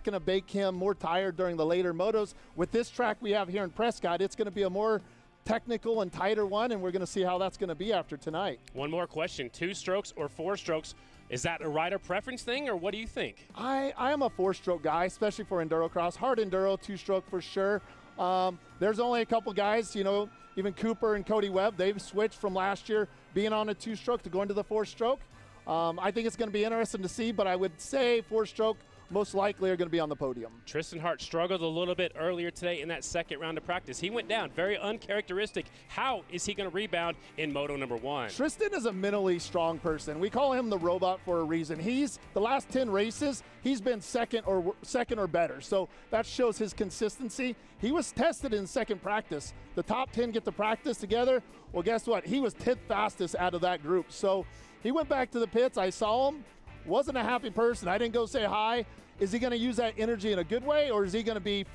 Going to make him more tired during the later motos. With this track we have here in Prescott, it's going to be a more technical and tighter one, and we're going to see how that's going to be after tonight. One more question, 2 strokes or 4 strokes? Is that a rider preference thing, or what do you think? I am a 4-stroke guy, especially for EnduroCross. Hard enduro, 2-stroke for sure. There's only a couple guys, you know, even Cooper and Cody Webb, they've switched from last year being on a 2-stroke to going to the 4-stroke. I think it's going to be interesting to see, but I would say 4-stroke most likely are going to be on the podium. Tristan Hart struggled a little bit earlier today in that second round of practice. He went down, very uncharacteristic. How is he going to rebound in Moto number 1? Tristan is a mentally strong person. We call him the robot for a reason. He's, the last 10 races, he's been second or better. So that shows his consistency. He was tested in second practice. The top 10 get to practice together. Well, guess what? He was 10th fastest out of that group. So he went back to the pits. I saw him. Wasn't a happy person. I didn't go say hi. Is he going to use that energy in a good way, or is he going to be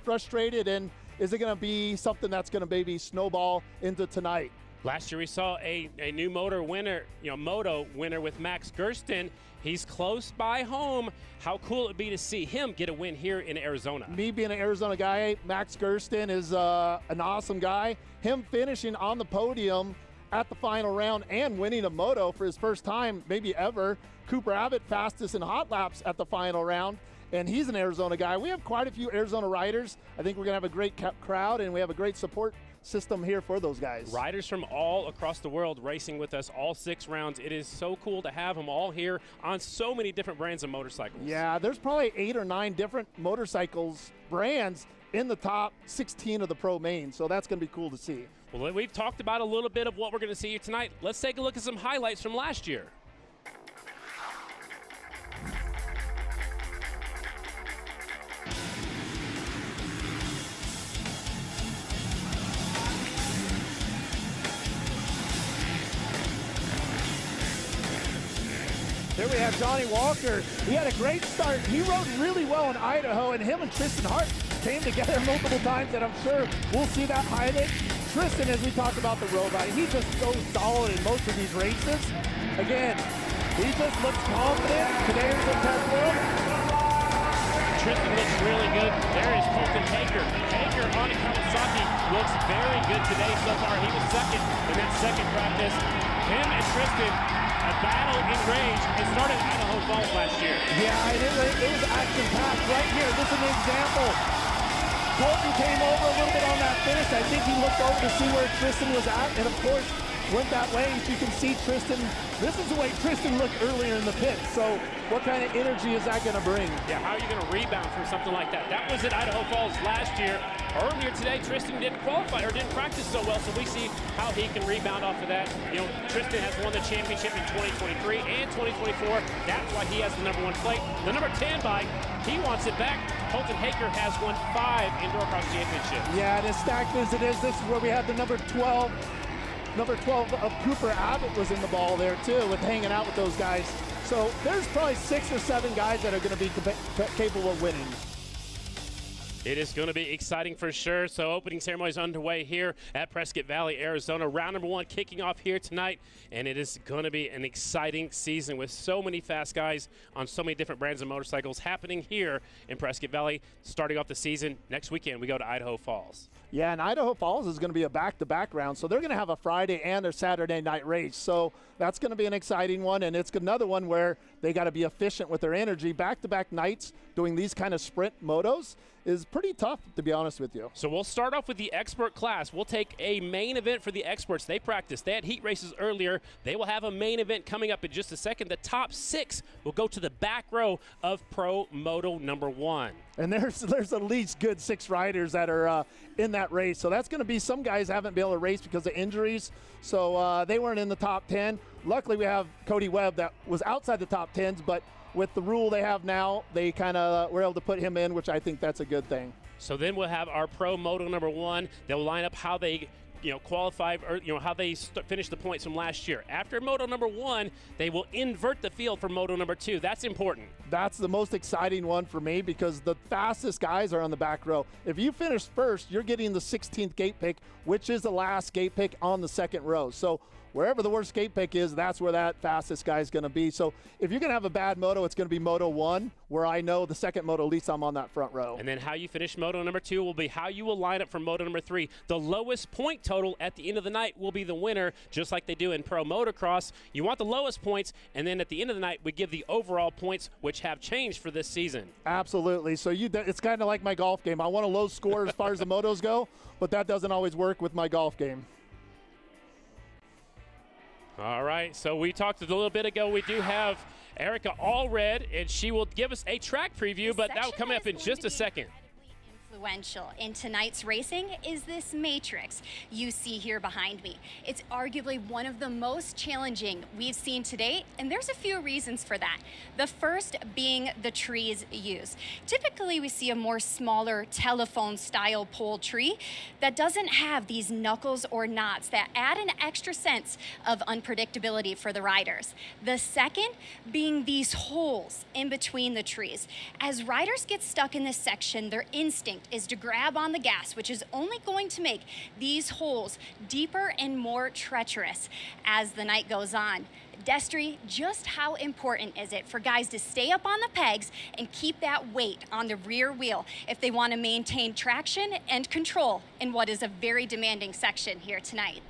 frustrated, and is it going to be something that's going to maybe snowball into tonight? Last year we saw a new moto winner with Max Gersten. He's close by home. How cool it would be to see him get a win here in Arizona. Me being an Arizona guy, Max Gersten is an awesome guy. Him finishing on the podium at the final round and winning a moto for his first time, maybe ever. Cooper Abbott fastest in hot laps at the final round, and he's an Arizona guy. We have quite a few Arizona riders. I think we're going to have a great crowd, and we have a great support system here for those guys. Riders from all across the world racing with us all 6 rounds. It is so cool to have them all here on so many different brands of motorcycles. Yeah, there's probably 8 or 9 different motorcycles brands in the top 16 of the pro main, so that's going to be cool to see. Well, we've talked about a little bit of what we're going to see here tonight. Let's take a look at some highlights from last year. Here we have Johnny Walker. He had a great start. He rode really well in Idaho, and him and Tristan Hart came together multiple times, and I'm sure we'll see that highlight. Tristan, as we talked about the robot, he just goes solid in most of these races. Again, he just looks confident. Today is the test world. Tristan looks really good. There is Colton Hager. Hager on Kawasaki looks very good today so far. He was second in that second practice. Him and Tristan, a battle in rage. It started at Idaho Falls last year. Yeah, it was action-packed right here. This is an example. Colton came over a little bit on that finish. I think he looked over to see where Tristan was at, and of course, went that way. As you can see, Tristan, this is the way Tristan looked earlier in the pit. So what kind of energy is that going to bring? Yeah, how are you going to rebound from something like that? That was at Idaho Falls last year. Earlier today, Tristan didn't qualify or didn't practice so well, so we see how he can rebound off of that. You know, Tristan has won the championship in 2023 and 2024. That's why he has the #1 plate. The number 10 bike, he wants it back. Colton Hager has won 5 EnduroCross championships. Yeah, and as stacked as it is, this is where we have the number 12. Number 12 of Cooper Abbott was in the ball there too, with hanging out with those guys. So there's probably 6 or 7 guys that are going to be capable of winning. It is going to be exciting for sure. So opening ceremony is underway here at Prescott Valley, Arizona. Round number 1 kicking off here tonight, and it is going to be an exciting season with so many fast guys on so many different brands of motorcycles happening here in Prescott Valley. Starting off the season next weekend, we go to Idaho Falls. Yeah, and Idaho Falls is going to be a back-to-back round, so they're going to have a Friday and a Saturday night race. So that's going to be an exciting one, and it's another one where they got to be efficient with their energy. Back-to-back nights doing these kind of sprint motos is pretty tough, to be honest with you. So we'll start off with the expert class. We'll take a main event for the experts. They practice. They had heat races earlier. They will have a main event coming up in just a second. The top 6 will go to the back row of Pro Moto number 1. And there's at least good 6 riders that are in that race. So that's going to be, some guys haven't been able to race because of injuries. So they weren't in the top 10. Luckily, we have Cody Webb that was outside the top 10s, but with the rule they have now, they kind of were able to put him in, which I think that's a good thing. So then we'll have our Pro Moto number 1. They'll line up how they qualify, or how they finish the points from last year. After Moto number 1, they will invert the field for Moto number 2. That's important. That's the most exciting one for me because the fastest guys are on the back row. If you finish first, you're getting the 16th gate pick, which is the last gate pick on the second row. So wherever the worst gate pick is, that's where that fastest guy is going to be. So if you're going to have a bad moto, it's going to be Moto 1, where I know the second moto, at least I'm on that front row. And then how you finish Moto number 2 will be how you will line up for Moto number 3. The lowest point total at the end of the night will be the winner, just like they do in Pro Motocross. You want the lowest points, and then at the end of the night, we give the overall points, which have changed for this season. Absolutely. So it's kind of like my golf game. I want a low score as far as the motos go, but that doesn't always work with my golf game. All right, so we talked a little bit ago. We do have Erica Allred, and she will give us a track preview, but that will come up in just a second. Influential in tonight's racing is this matrix you see here behind me. It's arguably one of the most challenging we've seen to date, and there's a few reasons for that. The first being the trees used. Typically we see a more smaller telephone style pole tree that doesn't have these knuckles or knots that add an extra sense of unpredictability for the riders. The second being these holes in between the trees. As riders get stuck in this section, their instinct is to grab on the gas, which is only going to make these holes deeper and more treacherous as the night goes on. Destry, just how important is it for guys to stay up on the pegs and keep that weight on the rear wheel if they want to maintain traction and control in what is a very demanding section here tonight?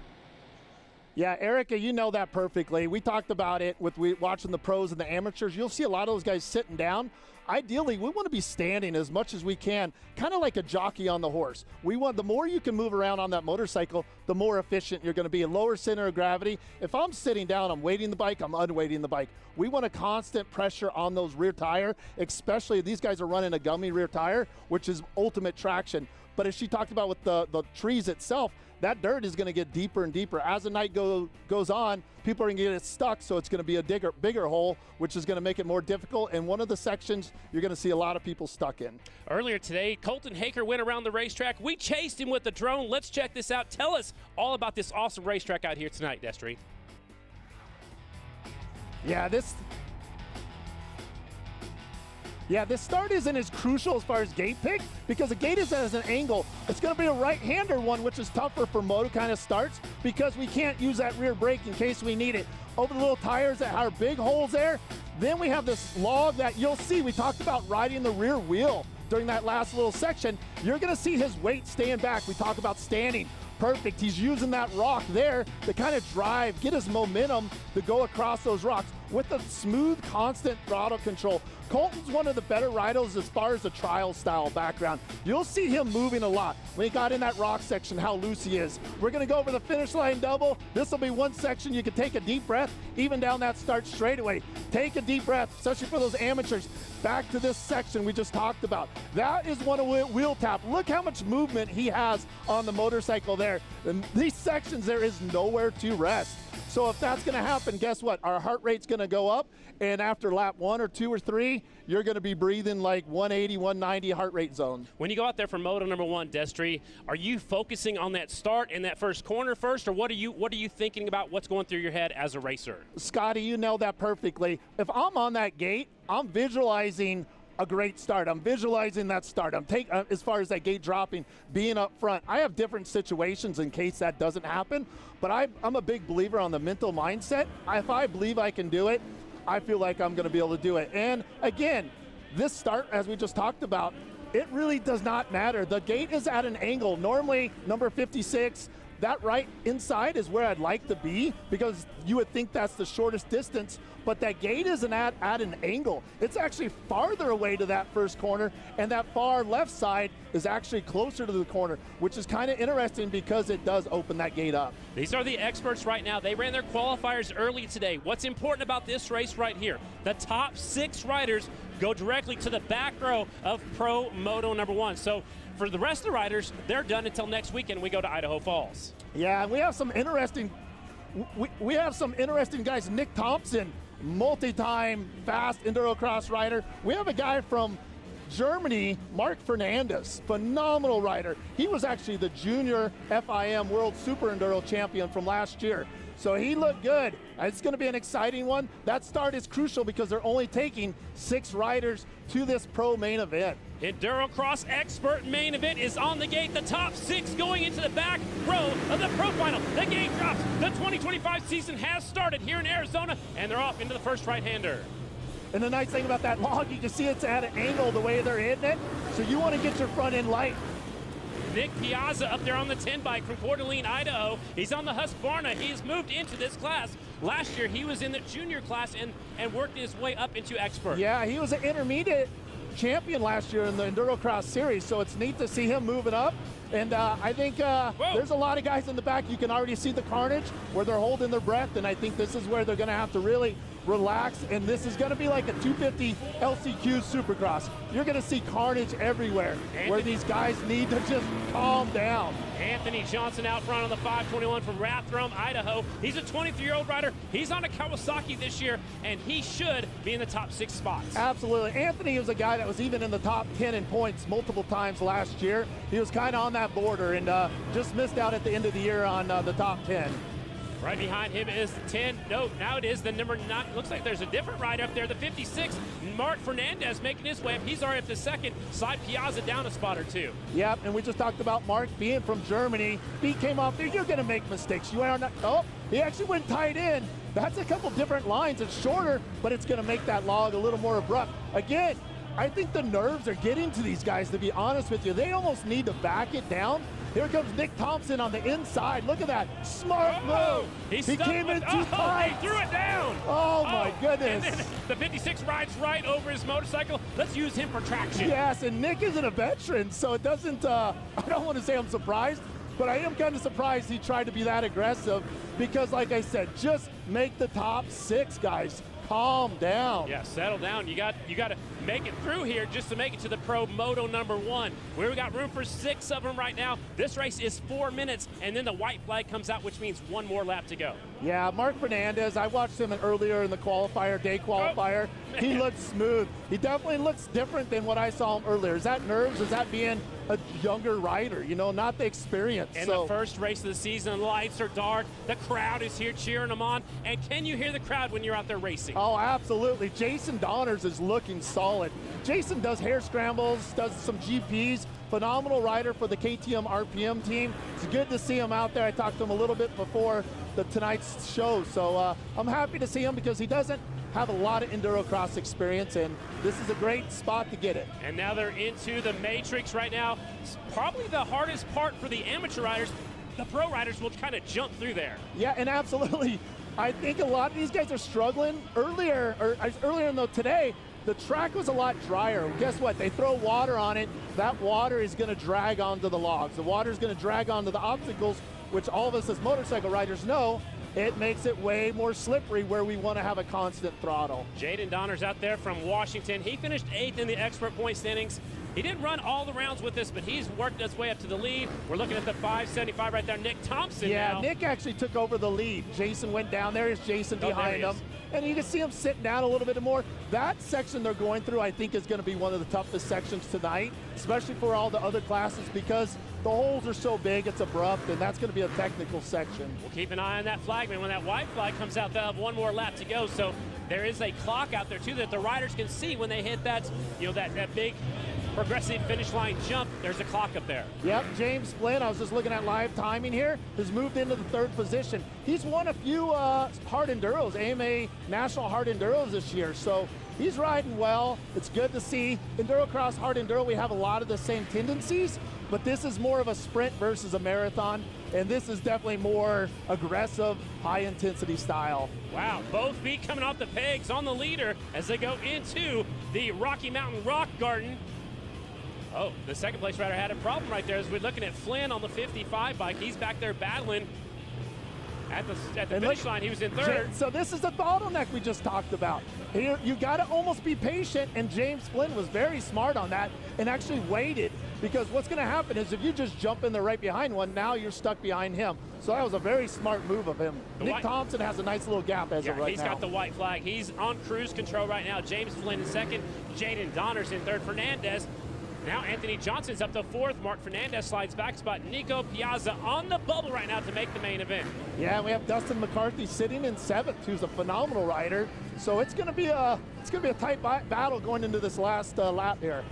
Yeah, Erica, you know that perfectly. We talked about it with watching the pros and the amateurs. You'll see a lot of those guys sitting down. Ideally, we want to be standing as much as we can, kind of like a jockey on the horse. The more you can move around on that motorcycle, the more efficient you're going to be. A lower center of gravity. If I'm sitting down, I'm weighting the bike, I'm unweighting the bike. We want a constant pressure on those rear tire, especially these guys are running a gummy rear tire, which is ultimate traction. But as she talked about with the trees itself, that dirt is going to get deeper and deeper. As the night goes on, people are going to get it stuck, so it's going to be a bigger hole, which is going to make it more difficult. And one of the sections you're going to see a lot of people stuck in. Earlier today, Colton Haker went around the racetrack. We chased him with the drone. Let's check this out. Tell us all about this awesome racetrack out here tonight, Destry. Yeah, this start isn't as crucial as far as gate pick because the gate is at an angle. It's going to be a right-hander one, which is tougher for moto kind of starts because we can't use that rear brake in case we need it. Over the little tires that are big holes there. Then we have this log that you'll see. We talked about riding the rear wheel during that last little section. You're going to see his weight stand back. We talk about standing. Perfect. He's using that rock there to kind of drive, get his momentum to go across those rocks with a smooth, constant throttle control. Colton's one of the better riders as far as the trial style background. You'll see him moving a lot. When he got in that rock section, how loose he is. We're going to go over the finish line double. This will be one section you can take a deep breath, even down that start straightaway. Take a deep breath, especially for those amateurs. Back to this section we just talked about. That is one of wheel tap. Look how much movement he has on the motorcycle there. And these sections, there is nowhere to rest. So if that's going to happen, guess what? Our heart rate's going to go up, and after lap 1 or 2 or 3, you're going to be breathing like 180, 190 heart rate zone. When you go out there for moto number 1, Destry, are you focusing on that start in that first corner first, or what are you thinking about what's going through your head as a racer? Scotty, you nailed that perfectly. If I'm on that gate, I'm visualizing a great start. I'm visualizing that start. I'm as far as that gate dropping, being up front. I have different situations in case that doesn't happen, but I'm a big believer on the mental mindset. If I believe I can do it, I feel like I'm going to be able to do it. And again, this start, as we just talked about, it really does not matter. The gate is at an angle. Normally, number 56, that right inside is where I'd like to be because you would think that's the shortest distance, but that gate isn't at an angle. It's actually farther away to that first corner, and that far left side is actually closer to the corner, which is kind of interesting because it does open that gate up. These are the experts right now. They ran their qualifiers early today. What's important about this race right here? The top 6 riders go directly to the back row of Pro Moto number 1. So for the rest of the riders, they're done until next weekend. We go to Idaho Falls. Yeah, and we have some interesting guys. Nick Thompson, multi-time fast EnduroCross rider. We have a guy from Germany, Mark Fernandez, phenomenal rider. He was actually the junior FIM World Super Enduro champion from last year. So he looked good. It's going to be an exciting one. That start is crucial because they're only taking 6 riders to this pro main event. EnduroCross Expert main event is on the gate. The top 6 going into the back row of the pro final. The gate drops. The 2025 season has started here in Arizona, and they're off into the first right-hander. And the nice thing about that log, you can see it's at an angle the way they're hitting it. So you want to get your front end light. Nick Piazza up there on the 10 bike from Coeur d'Alene, Idaho. He's on the Husqvarna. He's moved into this class. Last year, he was in the junior class and worked his way up into expert. Yeah, he was an intermediate champion last year in the EnduroCross series, so it's neat to see him moving up. And I think there's a lot of guys in the back. You can already see the carnage where they're holding their breath, and I think this is where they're going to have to really relax, and this is going to be like a 250 LCQ Supercross. You're going to see carnage everywhere where these guys need to just calm down. Anthony Johnson out front on the 521 from Rathdrum, Idaho. He's a 23-year-old rider. He's on a Kawasaki this year, and he should be in the top 6 spots. Absolutely. Anthony was a guy that was even in the top 10 in points multiple times last year. He was kind of on that border and just missed out at the end of the year on the top 10. Right behind him is the 10. No, now it is the number 9. Looks like there's a different rider up there, the 56. Mark Fernandez making his way up. He's already up to second. Slide Piazza down a spot or 2. Yep, and we just talked about Mark being from Germany. He came up there. You're going to make mistakes. You are not. Oh, he actually went tight in. That's a couple different lines. It's shorter, but it's going to make that log a little more abrupt. Again, I think the nerves are getting to these guys, to be honest with you. They almost need to back it down. Here comes Nick Thompson on the inside. Look at that. Smart move. He came in too tight. He threw it down. Oh, my goodness. And then the 56 rides right over his motorcycle. Let's use him for traction. Yes, and Nick isn't a veteran, so it doesn't, I don't want to say I'm surprised, but I am kind of surprised he tried to be that aggressive because, like I said, just make the top 6, guys. Calm down. Yeah, settle down. You got to make it through here just to make it to the Pro Moto number 1. We've got room for 6 of them right now. This race is 4 minutes, and then the white flag comes out, which means 1 more lap to go. Yeah, Mark Fernandez, I watched him earlier in the qualifier, day qualifier. He looked smooth. He definitely looks different than what I saw him earlier. Is that nerves? Is that being a younger rider, you know, not the experience? And the first race of the season, the lights are dark. The crowd is here cheering them on. And can you hear the crowd when you're out there racing? Oh, absolutely. Jason Donners is looking solid. Jason does hair scrambles, does some GPs. Phenomenal rider for the KTM RPM team. It's good to see him out there. I talked to him a little bit before tonight's show, so I'm happy to see him because he doesn't have a lot of EnduroCross experience, and this is a great spot to get it. And now they're into the matrix right now. It's probably the hardest part for the amateur riders. The pro riders will kind of jump through there. Yeah, and absolutely. I think a lot of these guys are struggling. Earlier in today, the track was a lot drier. Guess what? They throw water on it. That water is going to drag onto the logs. The water is going to drag onto the obstacles, which all of us as motorcycle riders know. It makes it way more slippery where we want to have a constant throttle. Jaden Donner's out there from Washington. He finished 8th in the expert point standings. He didn't run all the rounds with us, but he's worked his way up to the lead. We're looking at the 575 right there. Nick Thompson now. Nick actually took over the lead. Jason went down. There is Jason behind him. And you can see him sitting down a little bit more. That section they're going through, I think, is going to be one of the toughest sections tonight, especially for all the other classes, because the holes are so big, it's abrupt, and that's going to be a technical section. We'll keep an eye on that flagman. When that white flag comes out, they'll have 1 more lap to go. So there is a clock out there, too, that the riders can see when they hit that, you know, that big progressive finish line jump. There's a clock up there. Yep, James Flynn, I was just looking at live timing here, has moved into the 3rd position. He's won a few hard enduros, AMA National Hard Enduros this year, so he's riding well. It's good to see. EnduroCross Hard Enduro, we have a lot of the same tendencies, but this is more of a sprint versus a marathon, and this is definitely more aggressive, high-intensity style. Wow, both feet coming off the pegs on the leader as they go into the Rocky Mountain Rock Garden. Oh, the second place rider had a problem right there as we're looking at Flynn on the 55 bike. He's back there battling at the finish line. He was in 3rd. So this is the bottleneck we just talked about. Here, you got to almost be patient, and James Flynn was very smart on that and actually waited, because what's going to happen is if you just jump in there right behind one, now you're stuck behind him. So that was a very smart move of him. Nick Thompson has a nice little gap as of right now. He's got the white flag. He's on cruise control right now. James Flynn in 2nd. Jaden Donner's in 3rd. Fernandez Now Anthony Johnson's up to 4th. Mark Fernandez slides back spot. Nico Piazza on the bubble right now to make the main event. Yeah, we have Dustin McCarthy sitting in 7th, who's a phenomenal rider. So it's going to be a tight battle going into this last lap here.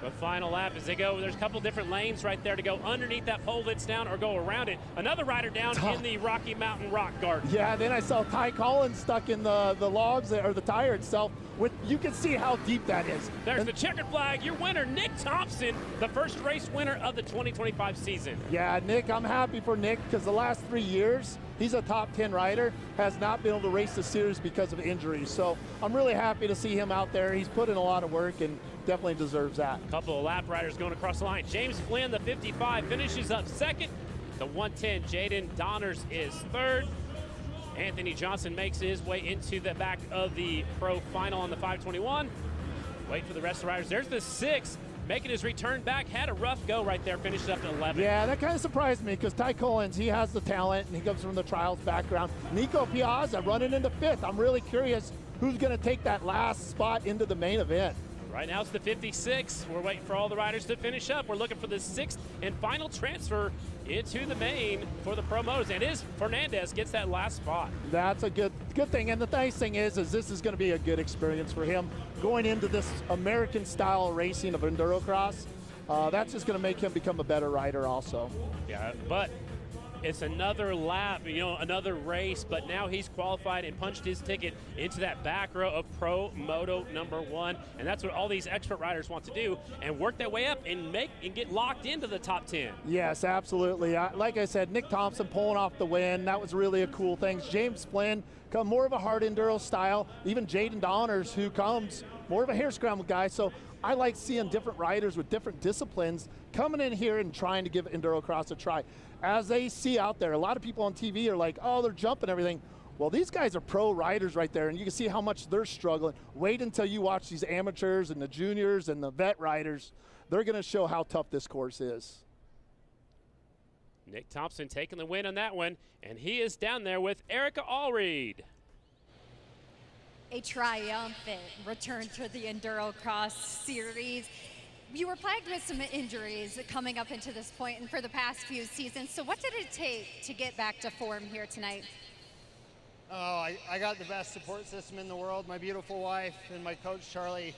The final lap as they go, there's a couple different lanes right there to go underneath that pole that's down or go around it. Another rider down in the Rocky Mountain Rock Garden. Yeah, then I saw Ty Collins stuck in the logs, or the tire itself. You can see how deep that is. There's the checkered flag. Your winner, Nick Thompson, the first race winner of the 2025 season. Yeah, Nick, I'm happy for Nick because the last 3 years, he's a top 10 rider, has not been able to race the series because of injuries. So I'm really happy to see him out there. He's put in a lot of work and definitely deserves that. A couple of lap riders going across the line. James Flynn, the 55, finishes up 2nd. The 110, Jaden Donners is 3rd. Anthony Johnson makes his way into the back of the pro final on the 521. Wait for the rest of the riders. There's the 6th, making his return back. Had a rough go right there, finished up at 11. Yeah, that kind of surprised me because Ty Collins, he has the talent and he comes from the trials background. Nico Piazza running into 5th. I'm really curious who's going to take that last spot into the main event. Right now it's the 56. We're waiting for all the riders to finish up. We're looking for the 6th and final transfer into the main for the promos, and Fernandez gets that last spot. That's a good thing, and the nice thing is this is going to be a good experience for him going into this American style racing of EnduroCross. That's just going to make him become a better rider also. Yeah, but it's another lap, another race, but now he's qualified and punched his ticket into that back row of Pro Moto #1, and that's what all these expert riders want to do, and work their way up and get locked into the top 10. Yes, absolutely. Like I said, Nick Thompson pulling off the win, that was really a cool thing. James Flynn, come more of a hard enduro style. Even Jaden Donners, who comes more of a hair scramble guy. So I like seeing different riders with different disciplines coming in here and trying to give EnduroCross a try. As they see out there, a lot of people on TV are like, oh, they're jumping everything. Well, these guys are pro riders right there, and you can see how much they're struggling. Wait until you watch these amateurs and the juniors and the vet riders. They're going to show how tough this course is. Nick Thompson taking the win on that one, and he is down there with Erica Allreed. A triumphant return to the EnduroCross series. You were plagued with some injuries coming up into this point and for the past few seasons. So what did it take to get back to form here tonight? Oh, I got the best support system in the world. My beautiful wife and my coach, Charlie.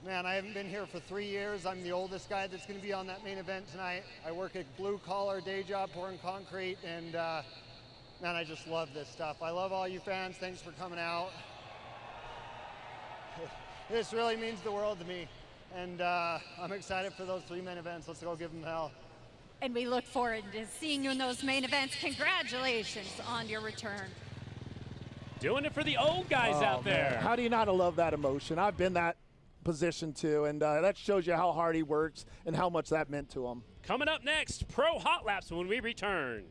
Man, I haven't been here for 3 years. I'm the oldest guy that's going to be on that main event tonight. I work a blue-collar day job pouring concrete, and man, I just love this stuff. I love all you fans. Thanks for coming out. This really means the world to me. And I'm excited for those 3 main events. Let's go give them hell. And we look forward to seeing you in those main events. Congratulations on your return. Doing it for the old guys out there. Man. How do you not love that emotion? I've been that position too, and that shows you how hard he works and how much that meant to him. Coming up next, Pro Hot Laps when we return.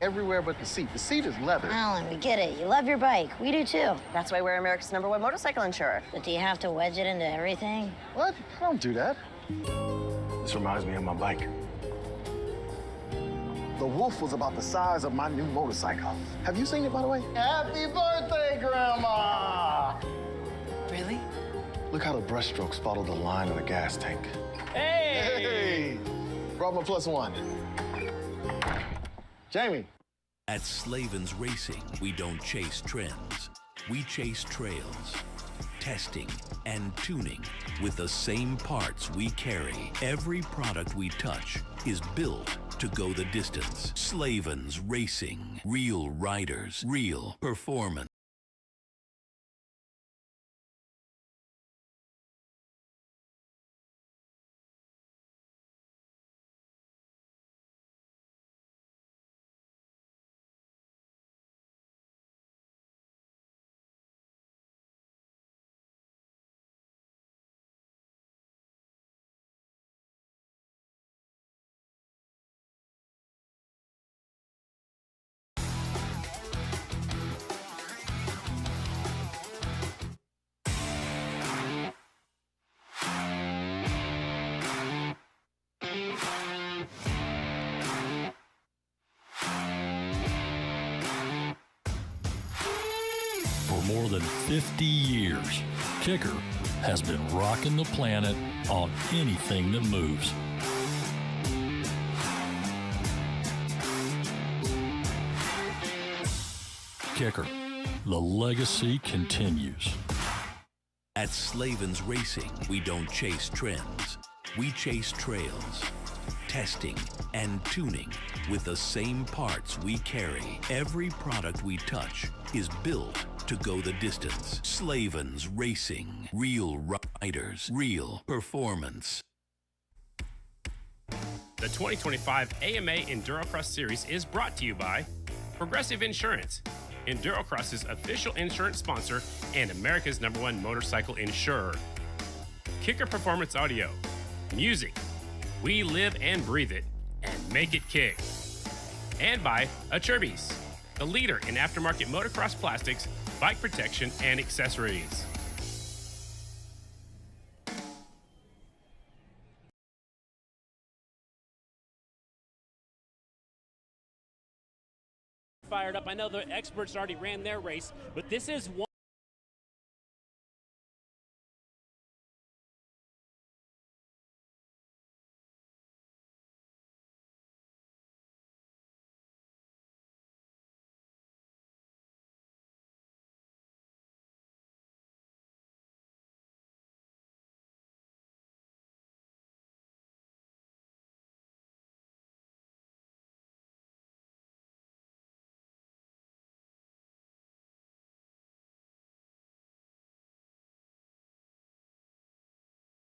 Everywhere but the seat. The seat is leather. Alan, we get it. You love your bike. We do too. That's why we're America's #1 motorcycle insurer. But do you have to wedge it into everything? What? I don't do that. This reminds me of my bike. The Wolf was about the size of my new motorcycle. Have you seen it, by the way? Happy birthday, Grandma! Really? Look how the brushstrokes follow the line of the gas tank. Hey! Hey! Brought my +1. Jamie. At Slavens Racing, we don't chase trends. We chase trails. Testing and tuning with the same parts we carry. Every product we touch is built to go the distance. Slavens Racing. Real riders, real performance. For more than 50 years, Kicker has been rocking the planet on anything that moves. Kicker, the legacy continues. At Slavens Racing, we don't chase trends. We chase trails. Testing and tuning with the same parts we carry. Every product we touch is built to go the distance. Slavens Racing. Real riders, real performance. The 2025 AMA EnduroCross Series is brought to you by Progressive Insurance, EnduroCross's official insurance sponsor and America's #1 motorcycle insurer. Kicker Performance Audio. Music. We live and breathe it and make it kick. And by Acerbis, the leader in aftermarket motocross plastics, bike protection, and accessories. Fired up. I know the experts already ran their race, but this is one.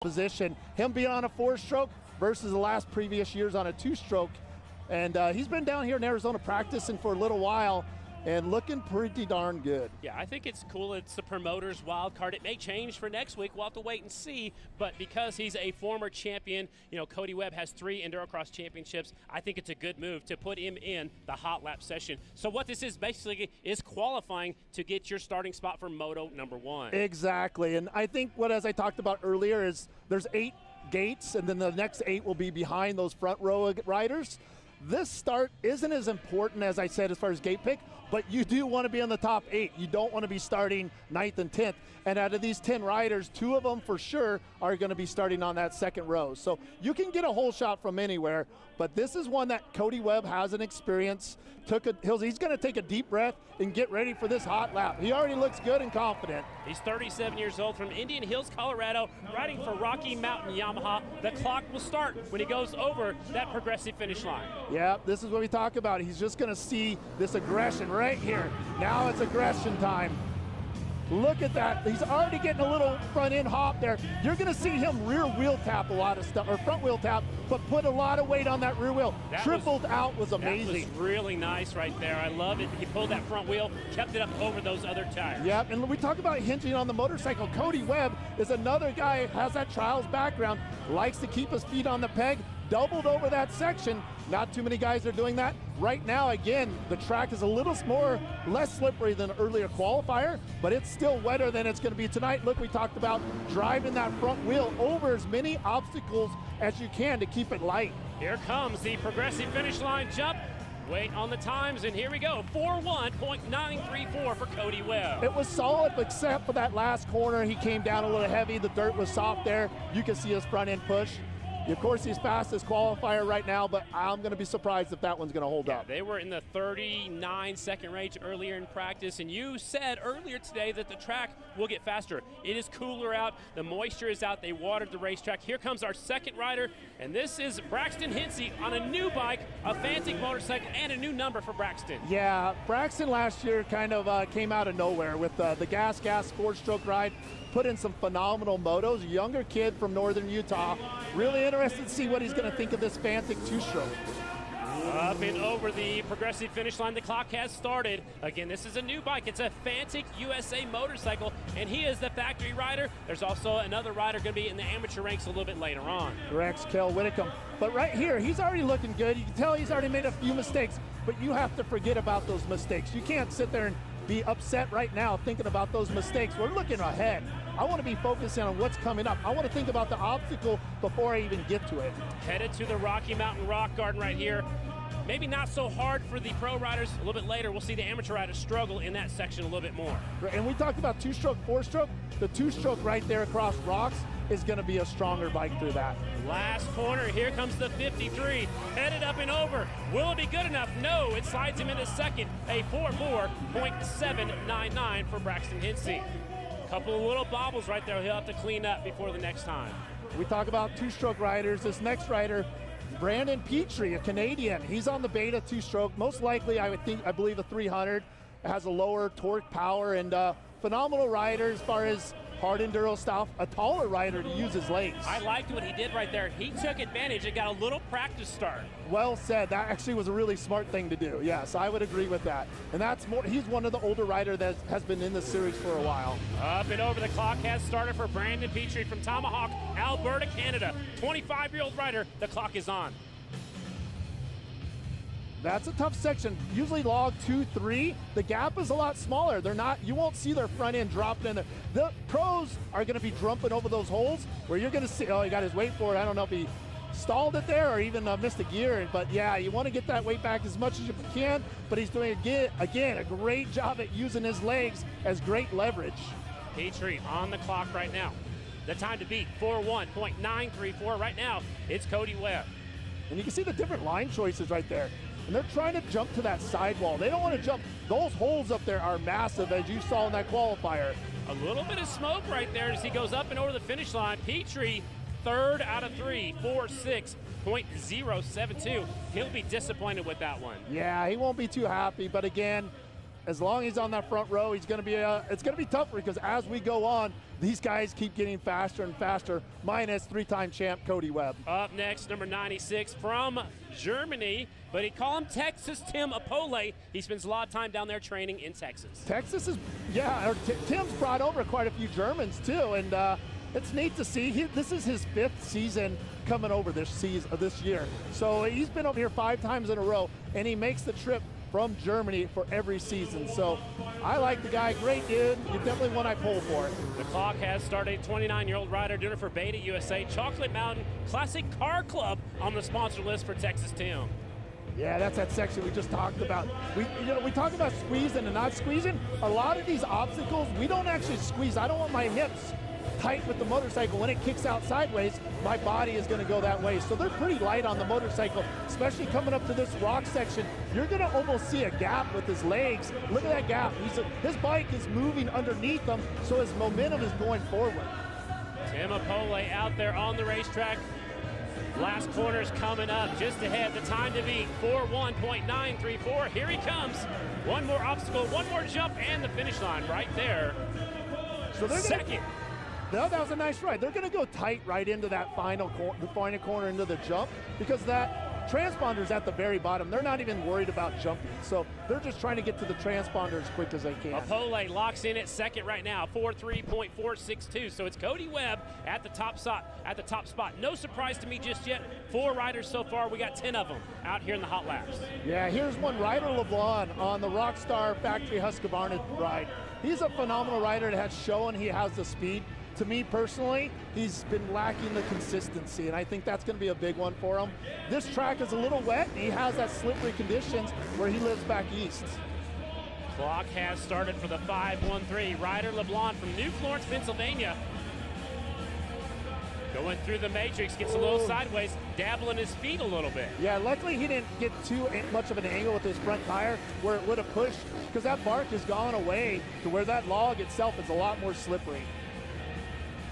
Position, him being on a 4-stroke versus the last previous years on a 2-stroke, and he's been down here in Arizona practicing for a little while and looking pretty darn good. Yeah, I think it's cool. It's the promoter's wild card. It may change for next week. We'll have to wait and see. But because he's a former champion, you know, Cody Webb has 3 EnduroCross championships. I think it's a good move to put him in the hot lap session. So what this is basically is qualifying to get your starting spot for Moto #1. Exactly, and I think as I talked about earlier, is there's 8 gates, and then the next 8 will be behind those front row riders. This start isn't as important as I said as far as gate pick, but you do want to be in the top 8. You don't want to be starting 9th and 10th. And out of these 10 riders, 2 of them for sure are going to be starting on that second row. So you can get a whole shot from anywhere, but this is one that Cody Webb has an experience. He's going to take a deep breath and get ready for this hot lap. He already looks good and confident. He's 37 years old from Indian Hills, Colorado, riding for Rocky Mountain Yamaha. The clock will start when he goes over that progressive finish line. Yeah, this is what we talk about. He's just going to see this aggression right here. Now it's aggression time. Look at that. He's already getting a little front end hop there. You're going to see him rear wheel tap a lot of stuff, or front wheel tap, but put a lot of weight on that rear wheel. Tripled out was amazing. That was really nice right there. I love it. He pulled that front wheel, kept it up over those other tires. Yep, and we talk about hinging on the motorcycle. Cody Webb is another guy who has that trials background, likes to keep his feet on the peg, doubled over that section. Not too many guys are doing that. Right now, again, the track is a little less slippery than an earlier qualifier, but it's still wetter than it's going to be tonight. Look, we talked about driving that front wheel over as many obstacles as you can to keep it light. Here comes the progressive finish line jump. Wait on the times, and here we go. 4:1.934 for Cody Webb. It was solid, except for that last corner. He came down a little heavy. The dirt was soft there. You can see his front end push. Of course, he's fastest qualifier right now, but I'm going to be surprised if that one's going to hold up. They were in the 39-second range earlier in practice, and you said earlier today that the track will get faster. It is cooler out. The moisture is out. They watered the racetrack. Here comes our second rider, and this is Braxton Hinsey on a new bike, a Fantic motorcycle, and a new number for Braxton. Yeah, Braxton last year kind of came out of nowhere with the gas 4-stroke ride. Put in some phenomenal motos. A younger kid from northern Utah. Really interested to see what he's going to think of this Fantic 2-stroke. Up and over the progressive finish line. The clock has started. Again, this is a new bike. It's a Fantic USA motorcycle, and he is the factory rider. There's also another rider going to be in the amateur ranks a little bit later on. Rex Kell Whitcomb. But right here, he's already looking good. You can tell he's already made a few mistakes, but you have to forget about those mistakes. You can't sit there and be upset right now thinking about those mistakes. We're looking ahead. I want to be focusing on what's coming up. I want to think about the obstacle before I even get to it. Headed to the Rocky Mountain Rock Garden right here. maybe not so hard for the pro riders. A little bit later, we'll see the amateur riders struggle in that section a little bit more. And we talked about two-stroke, four-stroke. The two-stroke right there across rocks is going to be a stronger bike through that. Last corner, here comes the 53, headed up and over. Will it be good enough? No, it slides him into second, a 4.799 for Braxton Hinsey. Couple of little bobbles right there he'll have to clean up before the next time. We talk about two-stroke riders. This next rider, Brandon Petrie, a Canadian. He's on the beta two-stroke. Most likely, I believe a 300. Has a lower torque power and phenomenal rider as far as hard enduro stuff, a taller rider to use his legs. I liked what he did right there. He took advantage and got a little practice start. Well said. That actually was a really smart thing to do. Yes, I would agree with that. And that's more, he's one of the older riders that has been in the series for a while. Up and over, the clock has started for Brandon Petrie from Tomahawk, Alberta, Canada. 25-year-old rider, the clock is on. That's a tough section. Usually log 2, 3, the gap is a lot smaller. They're not, you won't see their front end dropping in there. The pros are gonna be jumping over those holes where you're gonna see, oh, he got his weight for it. I don't know if he stalled it there or even missed a gear, but yeah, you wanna get that weight back as much as you can, but he's doing, again, a great job at using his legs as great leverage. Petrie on the clock right now. The time to beat, 4:1.934. Right now, it's Cody Webb. And you can see the different line choices right there. And they're trying to jump to that sidewall. They don't want to jump. Those holes up there are massive, as you saw in that qualifier. A little bit of smoke right there as he goes up and over the finish line. Petrie, third out of 3, 4.6.072. He'll be disappointed with that one. Yeah, he won't be too happy. But again, as long as he's on that front row, he's going to be. It's going to be tougher because as we go on, these guys keep getting faster and faster. Minus 3-time champ Cody Webb. Up next, number 96 from Germany, but he call him Texas Tim Apole. He spends a lot of time down there training in Texas. Texas is, yeah. Tim's brought over quite a few Germans too, and it's neat to see. This is his 5th season coming over this year. So he's been over here 5 times in a row, and he makes the trip from Germany for every season. So I like the guy, great dude. You definitely one I pull for it. The clock has started. 29-year-old rider doing it for Beta USA, Chocolate Mountain Classic Car Club on the sponsor list for Texas Tim. Yeah, that's that section we just talked about. We talk about squeezing and not squeezing. A lot of these obstacles, we don't actually squeeze. I don't want my hips tight with the motorcycle. When it kicks out sideways, my body is going to go that way. So they're pretty light on the motorcycle, especially coming up to this rock section. You're going to almost see a gap with his legs. Look at that gap. His bike is moving underneath him, so his momentum is going forward. Tim Apole out there on the racetrack. Last corner's coming up just ahead. The time to beat, 4:1.934. Here he comes. One more obstacle, one more jump, and the finish line right there. So they're second. That was a nice ride. They're going to go tight right into that final corner into the jump because that transponder's at the very bottom. They're not even worried about jumping. So they're just trying to get to the transponder as quick as they can. Apole locks in at second right now, 4.3.462. So it's Cody Webb at the top spot. No surprise to me just yet. 4 riders so far. We got 10 of them out here in the hot laps. Yeah, here's one, Ryder LeBlanc on the Rockstar Factory Husqvarna ride. He's a phenomenal rider that has shown he has the speed. To me personally, he's been lacking the consistency, and I think that's going to be a big one for him. This track is a little wet, and he has that slippery conditions where he lives back east. Clock has started for the 5:13. Ryder LeBlanc from New Florence, Pennsylvania. Going through the matrix, gets a little sideways, dabbling his feet a little bit. Yeah, luckily he didn't get too much of an angle with his front tire where it would have pushed, because that bark has gone away to where that log itself is a lot more slippery.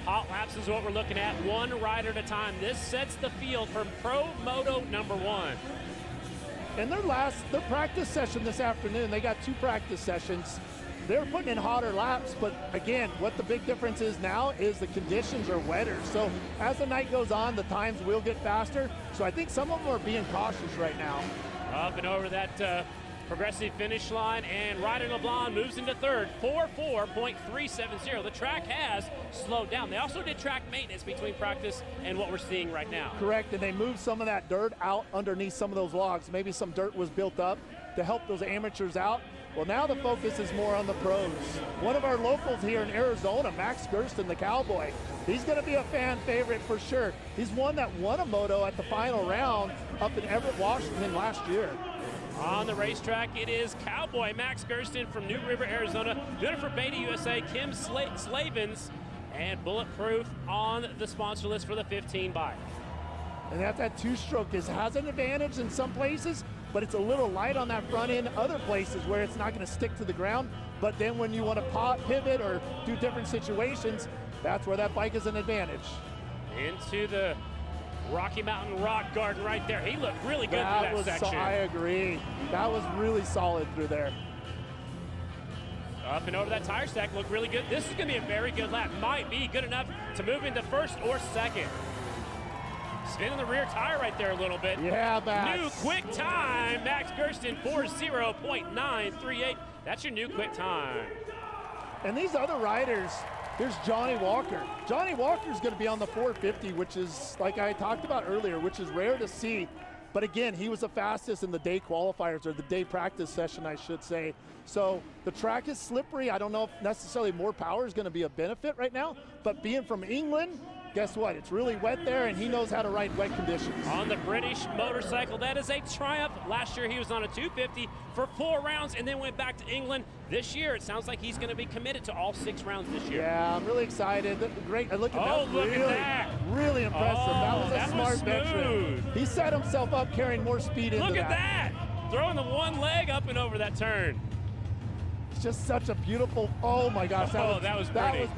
Hot laps is what we're looking at, one rider at a time. This sets the field for Pro Moto number 1. And their practice session this afternoon, they got 2 practice sessions. They're putting in hotter laps, but again, what the big difference is now is the conditions are wetter. So as the night goes on, the times will get faster. So I think some of them are being cautious right now. Up and over that progressive finish line, and Ryder LeBlanc moves into third, 4.370. The track has slowed down. They also did track maintenance between practice and what we're seeing right now. Correct, and they moved some of that dirt out underneath some of those logs. Maybe some dirt was built up to help those amateurs out. Well, now the focus is more on the pros. One of our locals here in Arizona, Max Gersten, the Cowboy, he's going to be a fan favorite for sure. He's one that won a moto at the final round up in Everett, Washington last year. On the racetrack, it is Cowboy Max Gersten from New River, Arizona, doing it for Beta USA, Kim Slavens, and Bulletproof on the sponsor list for the 15 bike. And that two-stroke has an advantage in some places, but it's a little light on that front end other places where it's not going to stick to the ground. But then when you want to pivot or do different situations, that's where that bike is an advantage. Into the Rocky Mountain Rock Garden right there. He looked really good through that section. I agree. That was really solid through there. Up and over that tire stack, looked really good. This is going to be a very good lap. Might be good enough to move into first or second. Spinning the rear tire right there a little bit. Yeah, Max. New quick time. Max Gersten 40.938. That's your new quick time. And these other riders, here's Johnny Walker. Johnny Walker's going to be on the 450, which is, like I talked about earlier, which is rare to see. But again, he was the fastest in the day qualifiers, or the day practice session, I should say. So the track is slippery. I don't know if necessarily more power is going to be a benefit right now, but being from England, guess what? It's really wet there, and he knows how to ride wet conditions. On the British motorcycle, that is a triumph. Last year he was on a 250 for 4 rounds and then went back to England. This year it sounds like he's going to be committed to all 6 rounds this year. Yeah, I'm really excited. Great. Look at that. Oh, look at that. Really impressive. Oh, that was a smart veteran. He set himself up carrying more speed into that. Look at that. Throwing the one leg up and over that turn. It's just such a beautiful, oh my gosh. That was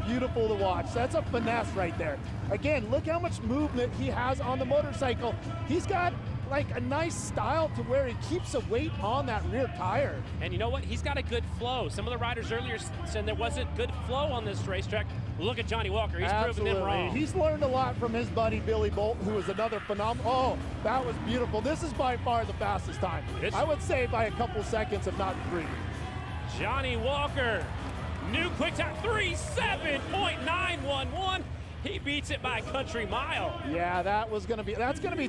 beautiful to watch. That's a finesse right there. Again, look how much movement he has on the motorcycle. He's got like a nice style to where he keeps a weight on that rear tire. And you know what? He's got a good flow. Some of the riders earlier said there wasn't good flow on this racetrack. Look at Johnny Walker. He's proven them wrong. He's learned a lot from his buddy Billy Bolt, who is another phenomenal. Oh, that was beautiful. This is by far the fastest time. I would say by a couple seconds, if not 3. Johnny Walker, new quick time, 37.911. He beats it by a country mile. Yeah, that's gonna be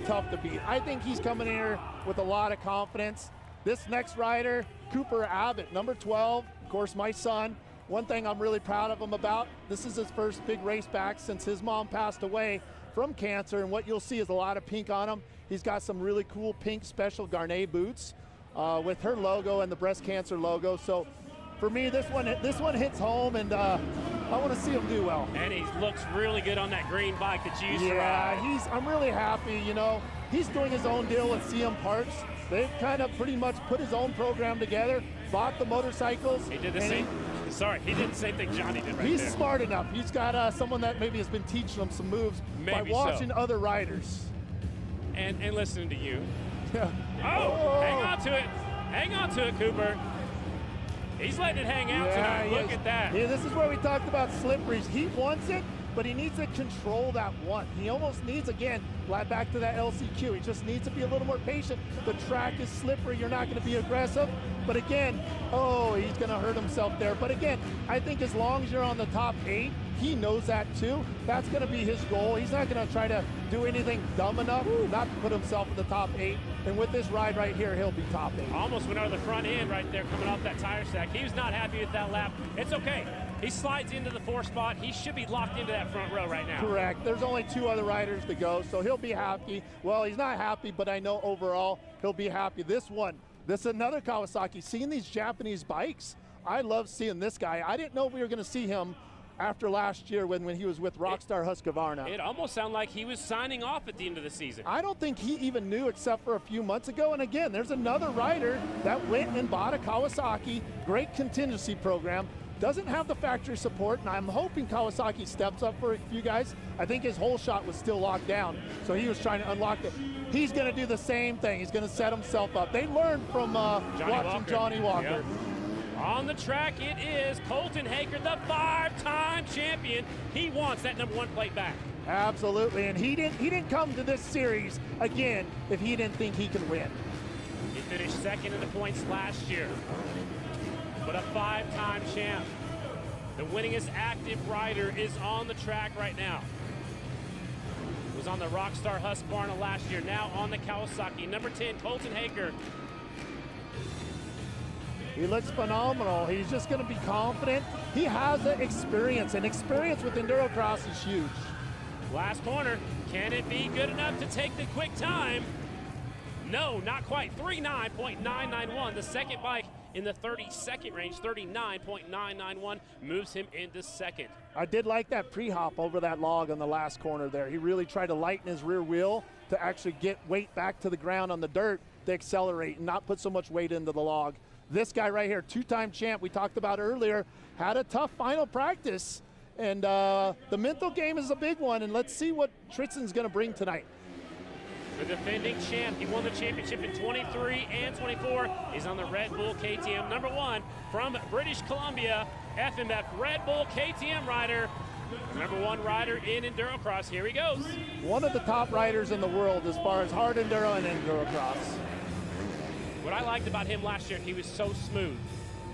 tough to beat. I think he's coming here with a lot of confidence. This next rider, Cooper Abbott, number 12, of course, my son. One thing I'm really proud of him about, this is his first big race back since his mom passed away from cancer, and what you'll see is a lot of pink on him. He's got some really cool pink special Garnet boots with her logo and the breast cancer logo. So for me, this one hits home, and I want to see him do well. And he looks really good on that green bike that you used to ride. Yeah, I'm really happy. You know, he's doing his own deal with CM Parts. They've kind of pretty much put his own program together, bought the motorcycles. He did the same. He did the same thing Johnny did right He's there. smart enough. He's got someone that maybe has been teaching him some moves by watching other riders. And listening to you. Yeah. Oh, hang on to it. Hang on to it, Cooper. He's letting it hang out tonight. Look at that. Yeah, this is where we talked about slipperies. He wants it, but he needs to control that one. He almost needs, again, back to that LCQ. He just needs to be a little more patient. The track is slippery. You're not going to be aggressive. But again, he's going to hurt himself there. But again, I think as long as you're on the top 8, he knows that too. That's going to be his goal. He's not going to try to do anything dumb enough not to put himself in the top 8. And with this ride right here, he'll be top 8. Almost went over the front end right there coming off that tire stack. He was not happy with that lap. It's okay. He slides into the 4th spot. He should be locked into that front row right now. Correct. There's only 2 other riders to go, so he'll be happy. Well, he's not happy, but I know overall he'll be happy. This is another Kawasaki. Seeing these Japanese bikes, I love seeing this guy. I didn't know we were going to see him after last year when he was with Rockstar Husqvarna. It almost sounded like he was signing off at the end of the season. I don't think he even knew except for a few months ago. And again, there's another rider that went and bought a Kawasaki, great contingency program, doesn't have the factory support, and I'm hoping Kawasaki steps up for a few guys. I think his whole shot was still locked down, so he was trying to unlock it. He's going to do the same thing. He's going to set himself up. They learned from watching Johnny Walker. Yep. On the track, it is Colton Haker, the 5-time champion. He wants that number 1 plate back. Absolutely, and he didn't come to this series again if he didn't think he could win. He finished 2nd in the points last year, but a 5-time champ. The winningest active rider is on the track right now. Was on the Rockstar Husqvarna last year, now on the Kawasaki. Number 10, Colton Haker. He looks phenomenal. He's just going to be confident. He has the experience, and experience with EnduroCross is huge. Last corner, can it be good enough to take the quick time? No, not quite. 39.991. The second bike in the 30-second range, 39.991, moves him into second. I did like that pre-hop over that log on the last corner there. He really tried to lighten his rear wheel to actually get weight back to the ground on the dirt to accelerate and not put so much weight into the log. This guy right here, two-time champ we talked about earlier, had a tough final practice, and the mental game is a big one, and let's see what Tristan's going to bring tonight. The defending champ, he won the championship in 23 and 24. He's on the Red Bull KTM #1 from British Columbia, FMF Red Bull KTM rider, #1 rider in EnduroCross. Here he goes. One of the top riders in the world as far as hard enduro and EnduroCross. What I liked about him last year, he was so smooth.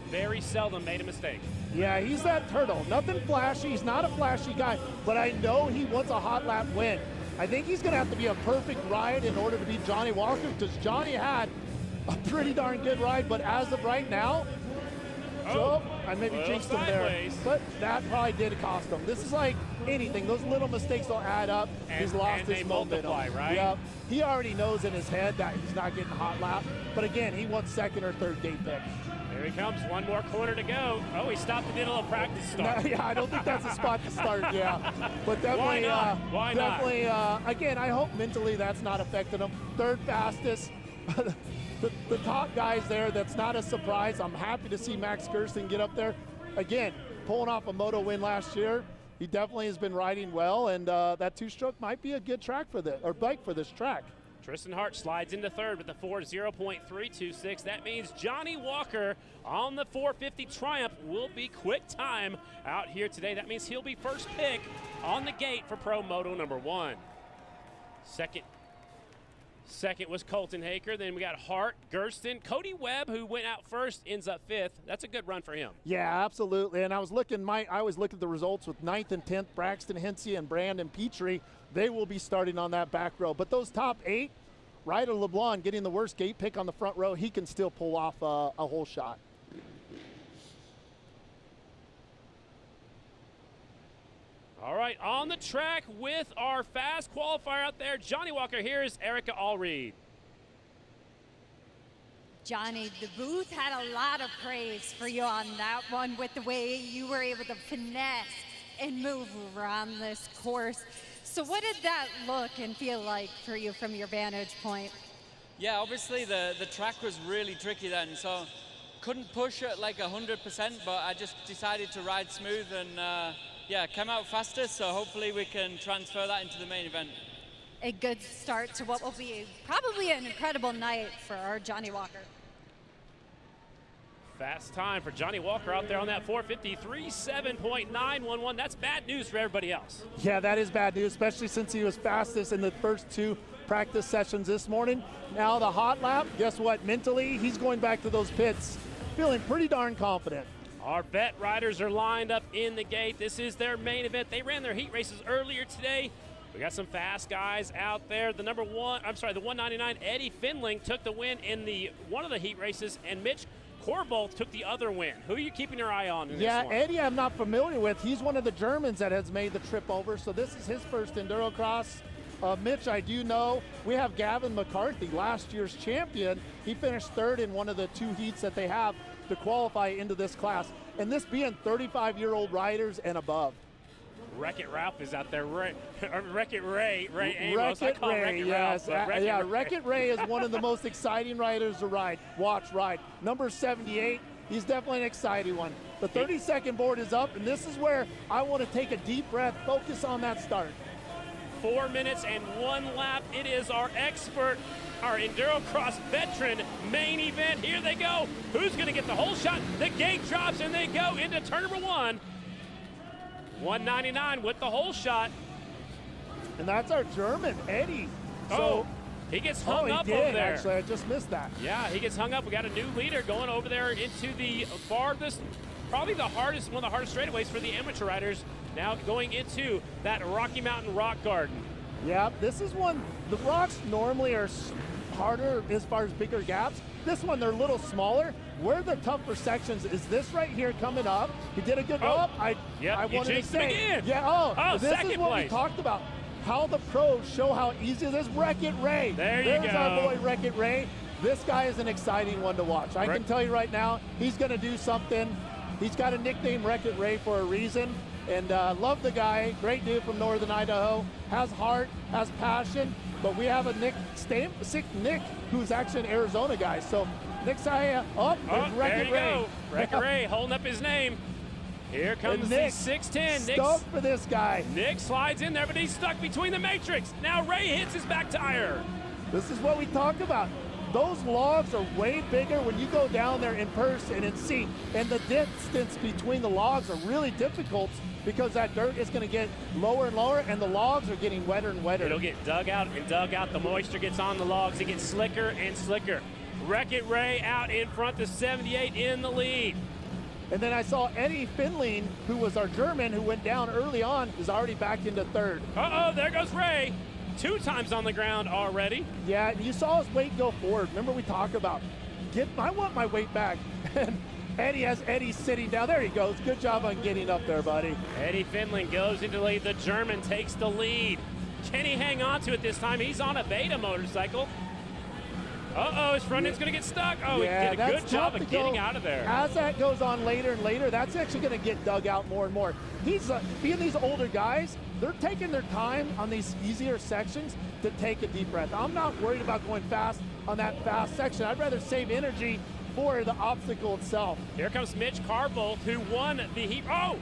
Very seldom made a mistake. Yeah, he's that turtle. Nothing flashy. He's not a flashy guy, but I know he wants a hot lap win. I think he's going to have to be a perfect ride in order to beat Johnny Walker, because Johnny had a pretty darn good ride, but as of right now, I maybe jinxed him there. But that probably did cost him. This is like anything. Those little mistakes will add up. He's lost his momentum. Right? Yep. He already knows in his head that he's not getting a hot lap. But again, he wants second or third gate pick. Here he comes, one more corner to go. Oh, he stopped and did a little practice start. No, yeah, I don't think that's a spot to start, yeah. But definitely, Why not? Again, I hope mentally that's not affecting him. Third fastest. the top guys there, that's not a surprise. I'm happy to see Max Gersten get up there. Again, pulling off a moto win last year. He definitely has been riding well, and that two-stroke might be a good track for this, or bike for this track. Tristan Hart slides into third with the 4.0.326. That means Johnny Walker on the 450 Triumph will be quick time out here today. That means he'll be first pick on the gate for Pro Moto #1. Second was Colton Haker. Then we got Hart, Gersten, Cody Webb, who went out first, ends up fifth. That's a good run for him. Yeah, absolutely. And I was looking at the results with 9th and 10th, Braxton Hensey and Brandon Petrie. They will be starting on that back row. But those top 8, Ryder LeBlanc getting the worst gate pick on the front row, he can still pull off a whole shot. All right, on the track with our fast qualifier out there, Johnny Walker. Here's Erica Allreed. Johnny, the booth had a lot of praise for you on that one with the way you were able to finesse and move around this course. So what did that look and feel like for you from your vantage point? Yeah, obviously the track was really tricky then, so couldn't push at like 100%, but I just decided to ride smooth and yeah, came out faster, so hopefully we can transfer that into the main event. A good start to what will be probably an incredible night for our Johnny Walker. Fast time for Johnny Walker out there on that 450, 37.911. That's bad news for everybody else. Yeah, that is bad news, especially since he was fastest in the first 2 practice sessions this morning. Now the hot lap, guess what? Mentally, he's going back to those pits feeling pretty darn confident. Our vet riders are lined up in the gate. This is their main event. They ran their heat races earlier today. We got some fast guys out there. The 199, Eddie Finling took the win in one of the heat races, and Mitch Corbold took the other win. Who are you keeping your eye on in this one? Yeah, Eddie I'm not familiar with. He's one of the Germans that has made the trip over, so this is his first EnduroCross. Mitch, I do know. We have Gavin McCarthy, last year's champion. He finished 3rd in one of the 2 heats that they have to qualify into this class. And this being 35-year-old riders and above. Wreck-It Ralph is out there. Wreck-It Ray Amos. Wreck-It Ray, yes. Wreck-It Ray is one of the most exciting riders to ride. Ride. Number 78, he's definitely an exciting one. The 30-second board is up, and this is where I want to take a deep breath, focus on that start. 4 minutes and 1 lap. It is our expert, our EnduroCross veteran main event. Here they go. Who's going to get the whole shot? The gate drops, and they go into turn number 1. 199 with the whole shot. And that's our German, Eddie. So, he gets hung up over there. Actually, I just missed that. Yeah, he gets hung up. We got a new leader going over there into the farthest, probably one of the hardest straightaways for the amateur riders. Now going into that Rocky Mountain Rock Garden. Yeah, this is one, the rocks normally are harder as far as bigger gaps. this one, they're a little smaller. Where the tougher sections is this right here coming up. He did a good job. I wanted to say. Yeah, this is what we talked about. How the pros show how easy it is. Wreck-It Ray. There's our boy Wreck-It Ray. This guy is an exciting one to watch. I can tell you right now, he's going to do something. He's got a nickname, Wreck-It Ray, for a reason. And love the guy. Great dude from Northern Idaho. Has heart, has passion. But we have a Nick, who's actually an Arizona guy. So Nick's Wreck-It Ray. Wreck-It Ray holding up his name. Here comes the 6'10". Stoked for this guy. Nick slides in there, but he's stuck between the matrix. Now Ray hits his back tire. This is what we talk about. Those logs are way bigger when you go down there in person and see. And the distance between the logs are really difficult because that dirt is going to get lower and lower, and the logs are getting wetter and wetter. It'll get dug out and dug out. The moisture gets on the logs. It gets slicker and slicker. Wreck-It Ray out in front, the 78 in the lead. And then I saw Eddie Finling, who was our German, who went down early on, is already back into third. Uh-oh, there goes Ray. 2 times on the ground already. Yeah, you saw his weight go forward. Remember we talked about, I want my weight back. And Eddie has Eddie sitting down. There he goes. Good job on getting up there, buddy. Eddie Finling goes into the lead. The German takes the lead. Can he hang on to it this time? He's on a Beta motorcycle. Uh-oh, his front end's going to get stuck. Oh, yeah, he did a good job of getting out of there. As that goes on later and later, that's actually going to get dug out more and more. He's being these older guys, they're taking their time on these easier sections to take a deep breath. I'm not worried about going fast on that fast section. I'd rather save energy for the obstacle itself. Here comes Mitch Carbolt, who won the heat. Oh!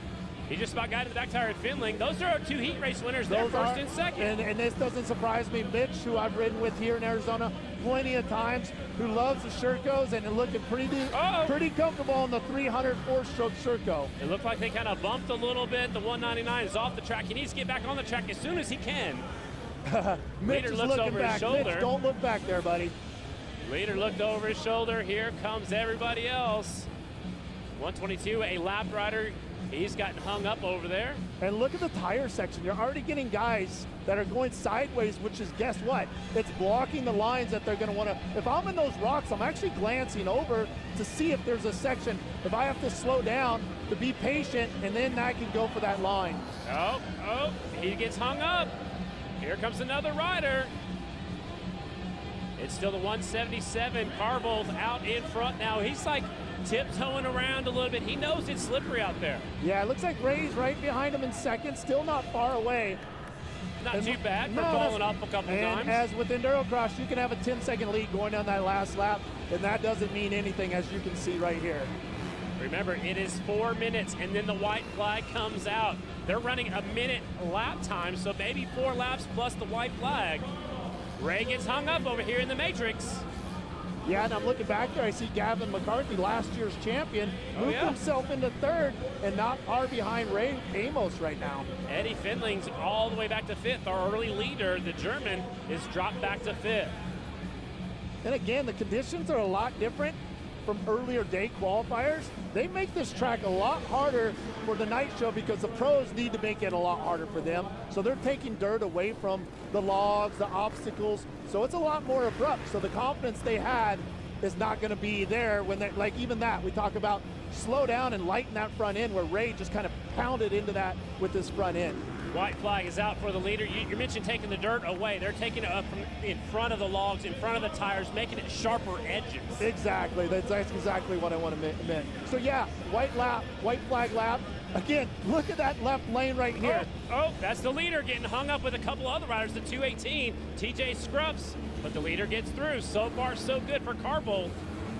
He just about got to the back tire at Finling. Those are our 2 heat race winners. They're first and second. And this doesn't surprise me. Mitch, who I've ridden with here in Arizona plenty of times, who loves the Shercos and looking pretty comfortable in the 300 4-stroke Sherco. It looked like they kind of bumped a little bit. The 199 is off the track. He needs to get back on the track as soon as he can. Mitch is looking back. Mitch, don't look back there, buddy. Leader looked over his shoulder. Here comes everybody else. 122, a lap rider. He's gotten hung up over there. And look at the tire section. You're already getting guys that are going sideways, which is, guess what? It's blocking the lines that they're going to want to. If I'm in those rocks, I'm actually glancing over to see if there's a section. If I have to slow down to be patient, and then I can go for that line. Oh, he gets hung up. Here comes another rider. It's still the 177. Carbolt out in front now. He's like tiptoeing around a little bit. He knows it's slippery out there. Yeah, it looks like Ray's right behind him in second, still not far away. Not too bad for falling off a couple times. And as with EnduroCross, you can have a 10-second lead going down that last lap, and that doesn't mean anything, as you can see right here. Remember, it is 4 minutes, and then the white flag comes out. They're running a minute lap time, so maybe 4 laps plus the white flag. Ray gets hung up over here in the matrix. Yeah, and I'm looking back there. I see Gavin McCarthy, last year's champion, moved himself into third and not far behind Ray Amos right now. Eddie Finling's all the way back to 5th. Our early leader, the German, is dropped back to 5th. And again, the conditions are a lot different from earlier day qualifiers. They make this track a lot harder for the night show because the pros need to make it a lot harder for them. So they're taking dirt away from the logs, the obstacles. So it's a lot more abrupt. So the confidence they had is not going to be there when they, like even that, we talk about slow down and lighten that front end, where Ray just kind of pounded into that with his front end. White flag is out for the leader. You mentioned taking the dirt away. They're taking it up from in front of the logs, in front of the tires, making it sharper edges. Exactly. That's exactly what I want to mean. So yeah, white flag lap. Again, look at that left lane right here. Oh, that's the leader getting hung up with a couple other riders, the 218, TJ Scrubs. But the leader gets through. So far, so good for Carbolt.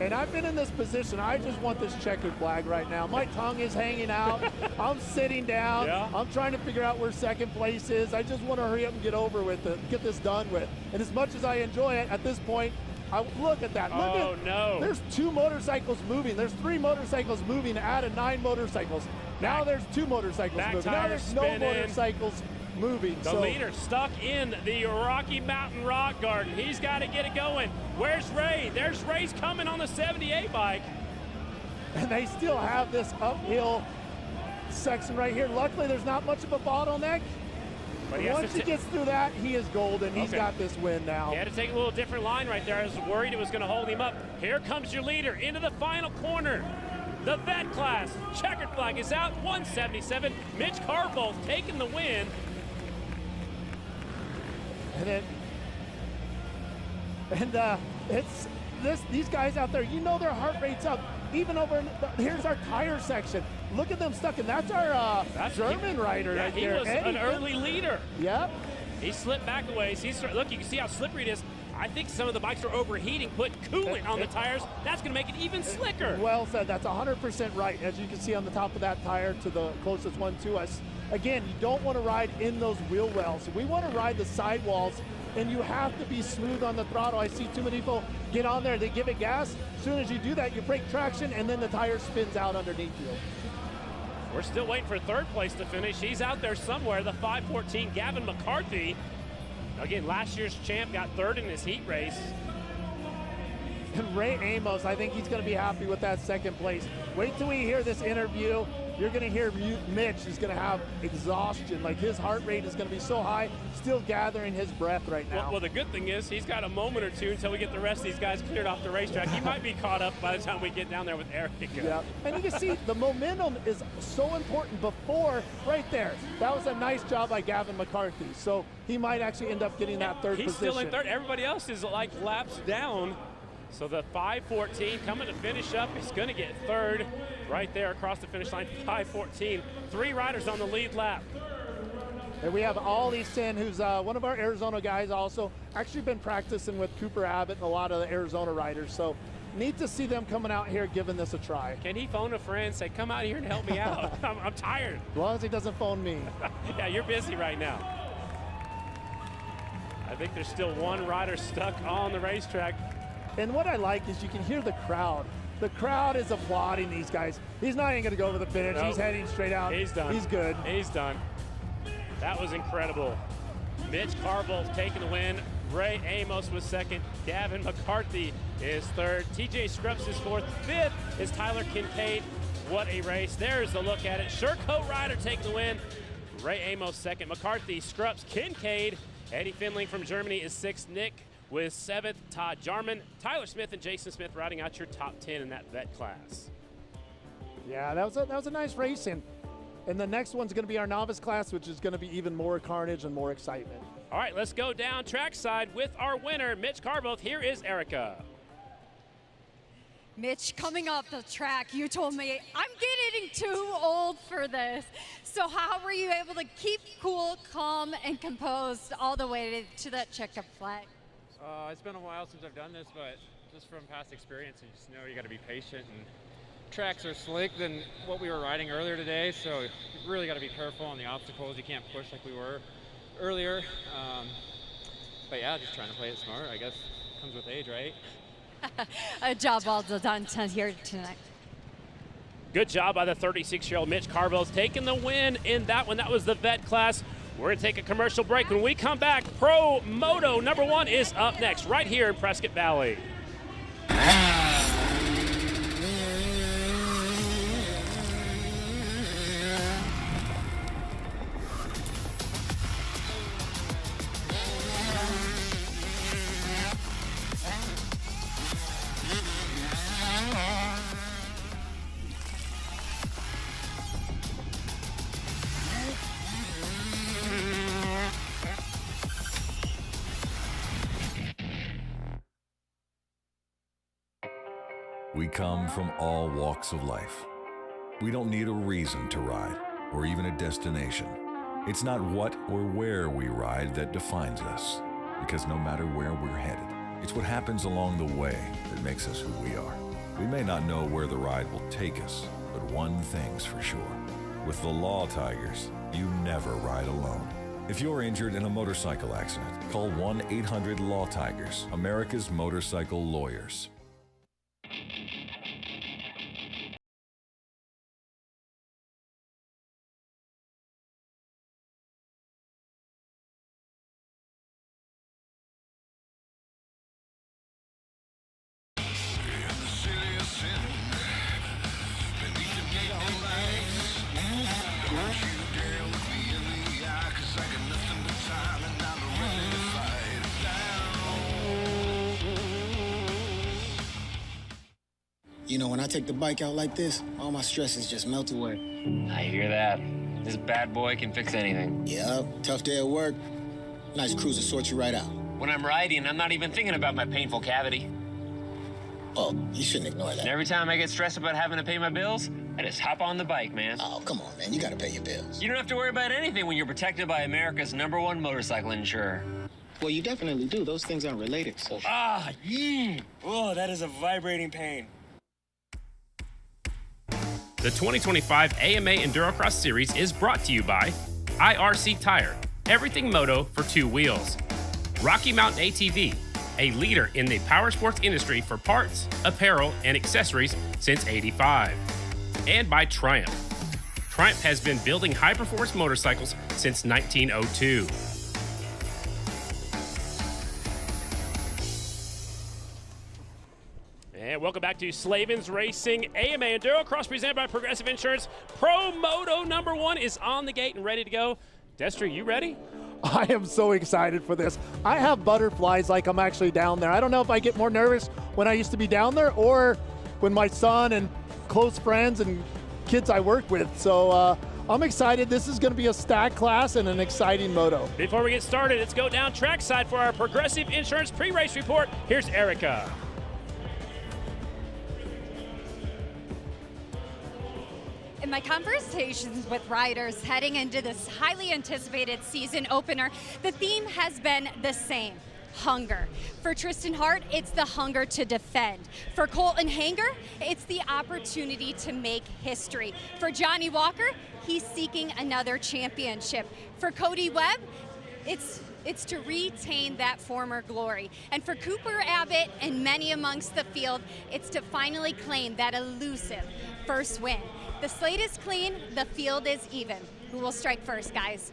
And I've been in this position. I just want this checkered flag right now. My tongue is hanging out. I'm sitting down. Yeah. I'm trying to figure out where second place is. I just want to hurry up and get over with it, get this done with. And as much as I enjoy it, at this point, look at that. No. There's 2 motorcycles moving. There's 3 motorcycles moving out of 9 motorcycles. Now there's 2 motorcycles moving. Now there's no motorcycles moving. The leader stuck in the Rocky Mountain Rock Garden. He's got to get it going. Where's Ray? There's Ray's coming on the 78 bike. And they still have this uphill section right here. Luckily, there's not much of a bottleneck. But once he gets through that, he is golden. He's got this win now. He had to take a little different line right there. I was worried it was going to hold him up. Here comes your leader into the final corner. The vet class. Checkered flag is out. 177. Mitch Carbolt taking the win. It's these guys out there, you know their heart rate's up. Even over, here's our tire section. Look at them stuck in. That's our German rider right there. He was an early leader. Yep. He slipped back a ways. Look, you can see how slippery it is. I think some of the bikes are overheating. Put coolant on the tires. That's going to make it even slicker. Well said. That's 100% right. As you can see on the top of that tire to the closest one to us. Again, you don't want to ride in those wheel wells. We want to ride the sidewalls, and you have to be smooth on the throttle. I see too many people get on there, they give it gas. As soon as you do that, you break traction, and then the tire spins out underneath you. We're still waiting for third place to finish. He's out there somewhere, the 514, Gavin McCarthy. Again, last year's champ got third in his heat race. And Ray Amos, I think he's going to be happy with that second place. Wait till we hear this interview. You're going to hear Mitch is going to have exhaustion. Like, his heart rate is going to be so high, still gathering his breath right now. Well, the good thing is he's got a moment or two until we get the rest of these guys cleared off the racetrack. He might be caught up by the time we get down there with Erica. Yeah, and you can see the momentum is so important before, right there. That was a nice job by Gavin McCarthy. So he might actually end up getting that third position. He's still in third. Everybody else is like laps down. So the 514 coming to finish up. He's going to get third right there across the finish line. 514. 3 riders on the lead lap. And we have Ollie Sin, who's one of our Arizona guys, also actually been practicing with Cooper Abbott and a lot of the Arizona riders. So neat to see them coming out here giving this a try. Can he phone a friend and say, come out here and help me out? I'm tired. As long as he doesn't phone me. Yeah, you're busy right now. I think there's still one rider stuck on the racetrack. And what I like is you can hear the crowd. The crowd is applauding these guys. He's not even going to go over the finish. Nope. He's heading straight out. He's done. He's good. He's done. That was incredible. Mitch Carbolt taking the win. Ray Amos was second. Gavin McCarthy is third. TJ Scrubs is fourth. Fifth is Tyler Kincaid. What a race. There's a look at it. Sherco Ryder taking the win. Ray Amos second. McCarthy, Scrubs, Kincaid. Eddie Finley from Germany is sixth. Nick with seventh. Todd Jarman, Tyler Smith, and Jason Smith riding out your top 10 in that vet class. Yeah, that was a nice race. And the next one's going to be our novice class, which is going to be even more carnage and more excitement. All right, let's go down trackside with our winner, Mitch Carbolt. Here is Erica. Mitch, coming up the track, you told me, I'm getting too old for this. So how were you able to keep cool, calm, and composed all the way to that checkered flag? It's been a while since I've done this, but just from past experience, you just know you got to be patient. And tracks are slick than what we were riding earlier today, so you really got to be careful on the obstacles. You can't push like we were earlier. But yeah, just trying to play it smart, I guess. Comes with age, right? A job well done here tonight. Good job by the 36-year-old Mitch Carbolt taking the win in that one. That was the vet class. We're going to take a commercial break. When we come back, Pro Moto #1 is up next right here in Prescott Valley. We come from all walks of life. We don't need a reason to ride, or even a destination. It's not what or where we ride that defines us, because no matter where we're headed, it's what happens along the way that makes us who we are. We may not know where the ride will take us, but one thing's for sure. With the Law Tigers, you never ride alone. If you're injured in a motorcycle accident, call 1-800-LAW-TIGERS, America's motorcycle lawyers. Don't you dare look me in the eye, 'cause I got nothing When I take the bike out like this, all my stresses just melt away. I hear that. This bad boy can fix anything. Yep, tough day at work. Nice cruiser sorts you right out. When I'm riding, I'm not even thinking about my painful cavity. Oh, you shouldn't ignore that. And every time I get stressed about having to pay my bills, I just hop on the bike, man. Oh, come on, man. You gotta pay your bills. You don't have to worry about anything when you're protected by America's #1 motorcycle insurer. Well, you definitely do. Those things aren't related, so... Ah, oh, that is a vibrating pain. The 2025 AMA EnduroCross Series is brought to you by IRC Tire, everything moto for 2 wheels. Rocky Mountain ATV, a leader in the power sports industry for parts, apparel, and accessories since '85. And by Triumph. Triumph has been building high-performance motorcycles since 1902. And welcome back to Slavens Racing AMA EnduroCross presented by Progressive Insurance. Pro Moto #1 is on the gate and ready to go. Destry, you ready? I am so excited for this. I have butterflies like I'm actually down there. I don't know if I get more nervous when I used to be down there or when my son and close friends and kids I work with. So I'm excited. This is going to be a stacked class and an exciting moto. Before we get started, let's go down trackside for our Progressive Insurance pre-race report. Here's Erica. In my conversations with riders heading into this highly anticipated season opener, the theme has been the same: hunger. For Tristan Hart, it's the hunger to defend. For Colton Hanger, it's the opportunity to make history. For Johnny Walker, he's seeking another championship. For Cody Webb, it's to retain that former glory. And for Cooper Abbott and many amongst the field, it's to finally claim that elusive first win. The slate is clean, the field is even. Who will strike first, guys?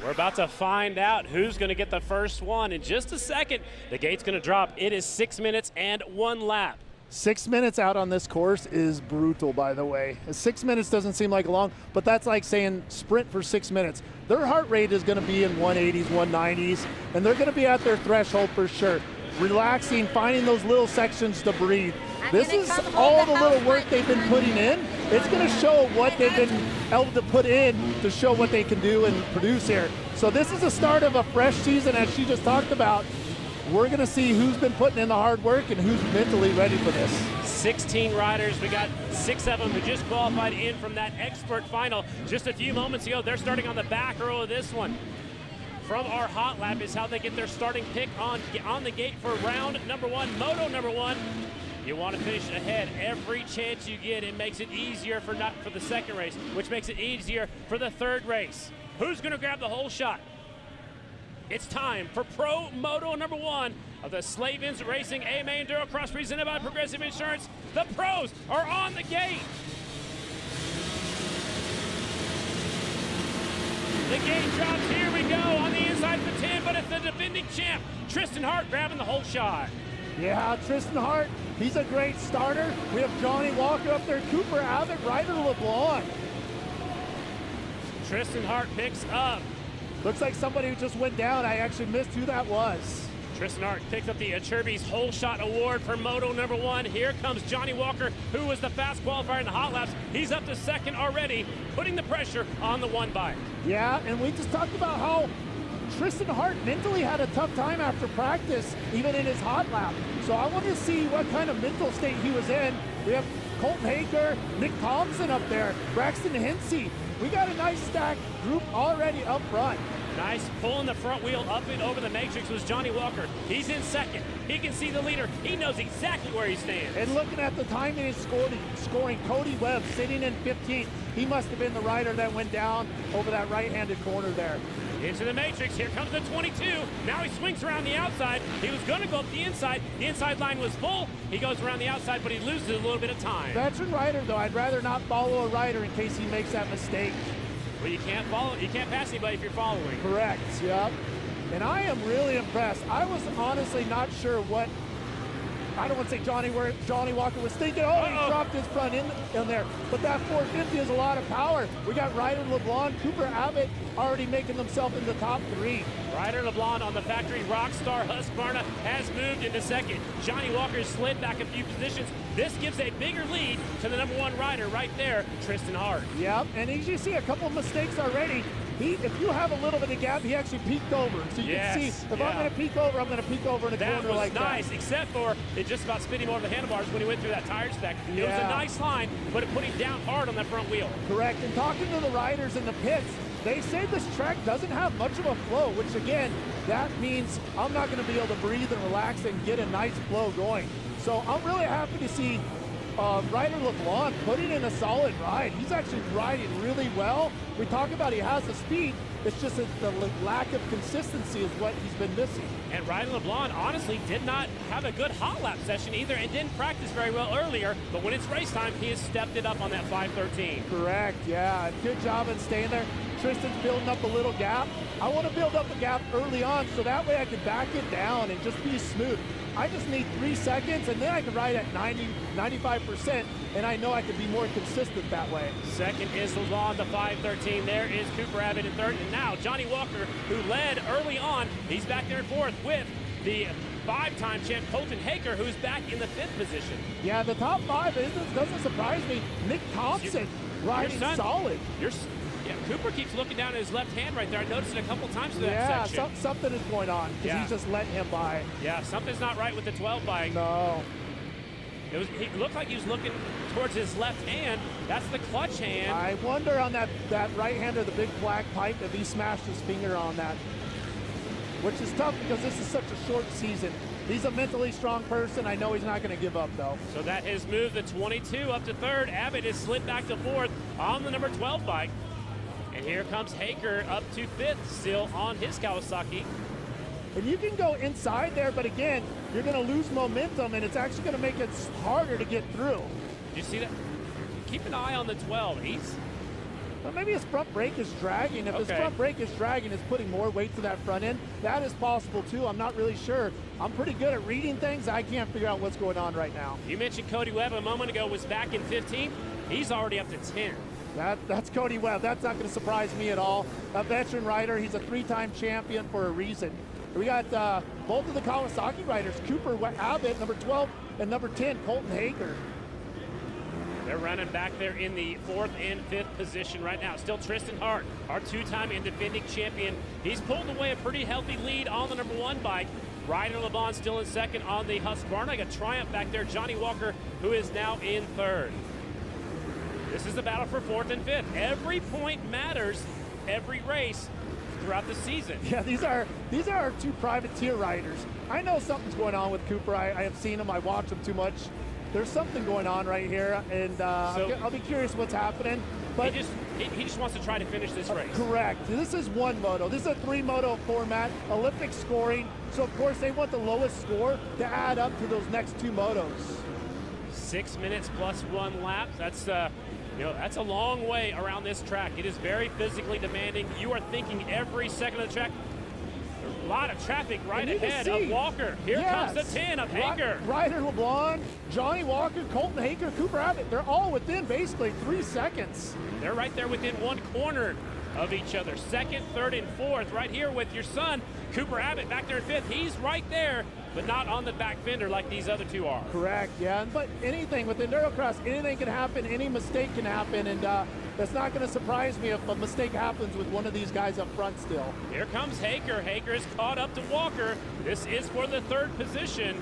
We're about to find out who's going to get the first one in just a second. The gate's going to drop. It is 6 minutes and 1 lap. 6 minutes out on this course is brutal, by the way. 6 minutes doesn't seem like long, but that's like saying sprint for 6 minutes. Their heart rate is going to be in 180s, 190s, and they're going to be at their threshold for sure. Relaxing, finding those little sections to breathe. This is all the little work they've been putting in. It's going to show what they've been able to put in to show what they can do and produce here. So this is the start of a fresh season, as she just talked about. We're going to see who's been putting in the hard work and who's mentally ready for this. 16 riders. We got 6 of them who just qualified in from that expert final just a few moments ago. They're starting on the back row of this one. From our hot lap is how they get their starting pick on the gate for round #1, moto #1. You want to finish ahead every chance you get. It makes it easier for the second race, which makes it easier for the third race. Who's going to grab the whole shot? It's time for Pro Moto #1 of the Slavens Racing AMA EnduroCross presented by Progressive Insurance. The pros are on the gate. The gate drops. Here we go on the inside for 10, but it's the defending champ, Tristan Hart, grabbing the whole shot. Yeah, Tristan Hart, he's a great starter. We have Johnny Walker up there, Cooper Abbott, Ryder LeBlanc. Tristan Hart picks up. Looks like somebody who just went down. I actually missed who that was. Tristan Hart picks up the Achirby's Whole Shot Award for Moto #1. Here comes Johnny Walker, who was the fast qualifier in the hot laps. He's up to second already, putting the pressure on the one bike. Yeah, and we just talked about how Tristan Hart mentally had a tough time after practice, even in his hot lap. So I want to see what kind of mental state he was in. We have Colton Hager, Nick Thompson up there, Braxton Hensey. We got a nice stacked group already up front. Nice pulling the front wheel up and over the matrix was Johnny Walker. He's in second. He can see the leader. He knows exactly where he stands. And looking at the timing and scoring, Cody Webb sitting in 15th. He must have been the rider that went down over that right-handed corner there. Into the matrix. Here comes the 22. Now he swings around the outside. He was going to go up the inside. The inside line was full. He goes around the outside, but he loses a little bit of time. Veteran rider, though. I'd rather not follow a rider in case he makes that mistake. Well, you can't pass anybody if you're following. Correct, yep. And I am really impressed. I was honestly not sure what I don't want to say Johnny Walker was thinking, oh, he dropped his front in there. But that 450 is a lot of power. We got Ryder LeBlanc, Cooper Abbott already making themselves in the top 3. Ryder LeBlanc on the factory Rockstar Husqvarna has moved into second. Johnny Walker slid back a few positions. This gives a bigger lead to the #1 rider right there, Tristan Hart. Yep, and as you see a couple of mistakes already. If you have a little bit of gap, he actually peeked over. So you can see, if I'm going to peek over, I'm going to peek over in a corner like that. That was nice, except for it just about spinning him over the handlebars when he went through that tire stack. It was a nice line, but it put him down hard on that front wheel. Correct, and talking to the riders in the pits, they say this track doesn't have much of a flow, which again, that means I'm not going to be able to breathe and relax and get a nice flow going. So I'm really happy to see Ryder LeBlanc putting in a solid ride. He's actually riding really well. We talk about he has the speed. It's just that the lack of consistency is what he's been missing. And Ryder LeBlanc honestly did not have a good hot lap session either and didn't practice very well earlier, but when it's race time, he has stepped it up on that 513. Correct, yeah. Good job in staying there. Tristan's building up a little gap. I want to build up a gap early on so that way I can back it down and just be smooth. I just need 3 seconds, and then I can ride at 90, 95%, and I know I can be more consistent that way. Second is LeBlanc, the 513. There is Cooper Abbott in third, and now Johnny Walker, who led early on, he's back there in fourth with the 5-time champ Colton Haker, who's back in the 5th position. Yeah, the top 5 doesn't surprise me. Nick Thompson riding solid. Yeah, Cooper keeps looking down at his left hand right there. I noticed it a couple times in that section. Yeah, something is going on because he's just letting him by. Yeah, something's not right with the 12 bike. No. It looked like he was looking towards his left hand. That's the clutch hand. I wonder on that right hand of the big black pipe if he smashed his finger on that, which is tough because this is such a short season. He's a mentally strong person. I know he's not going to give up, though. So that has moved the 22 up to third. Abbott has slid back to fourth on the number 12 bike. And here comes Haker up to 5th, still on his Kawasaki. And you can go inside there, but again, you're going to lose momentum, and it's actually going to make it harder to get through. Did you see that? Keep an eye on the 12. Well, maybe his front brake is dragging. If his front brake is dragging, it's putting more weight to that front end. That is possible, too. I'm not really sure. I'm pretty good at reading things. I can't figure out what's going on right now. You mentioned Cody Webb a moment ago was back in 15th. He's already up to 10th. That's Cody Webb. That's not going to surprise me at all. A veteran rider. He's a 3-time champion for a reason. We got both of the Kawasaki riders, Cooper Abbott, number 12, and number 10, Colton Haker. They're running back there in the 4th and 5th position right now. Still Tristan Hart, our 2-time and defending champion. He's pulled away a pretty healthy lead on the number 1 bike. Ryder LeBlanc still in second on the Husqvarna. Got Triumph back there. Johnny Walker, who is now in 3rd. This is the battle for 4th and 5th. Every point matters every race throughout the season. Yeah, these are our 2 privateer riders. I know something's going on with Cooper. I have seen him. I watch him too much. There's something going on right here, and I'll be curious what's happening. But he just wants to try to finish this race. Correct. This is 1 moto. This is a 3-moto format, Olympic scoring. So, of course, they want the lowest score to add up to those next 2 motos. 6 minutes plus 1 lap. That's that's a long way around this track. It is very physically demanding. You are thinking every second of the track. There's a lot of traffic right ahead of Walker. Here comes the 10 of Haker. Ryder LeBlanc, Johnny Walker, Colton Haker, Cooper Abbott. They're all within basically 3 seconds. They're right there within 1 corner of each other. 2nd, 3rd, and 4th. Right here with your son, Cooper Abbott, back there in 5th. He's right there, but not on the back fender like these other 2 are. Correct, yeah. But anything with EnduroCross, anything can happen, any mistake can happen, and that's not going to surprise me if a mistake happens with one of these guys up front still. Here comes Haker. Haker is caught up to Walker. This is for the 3rd position.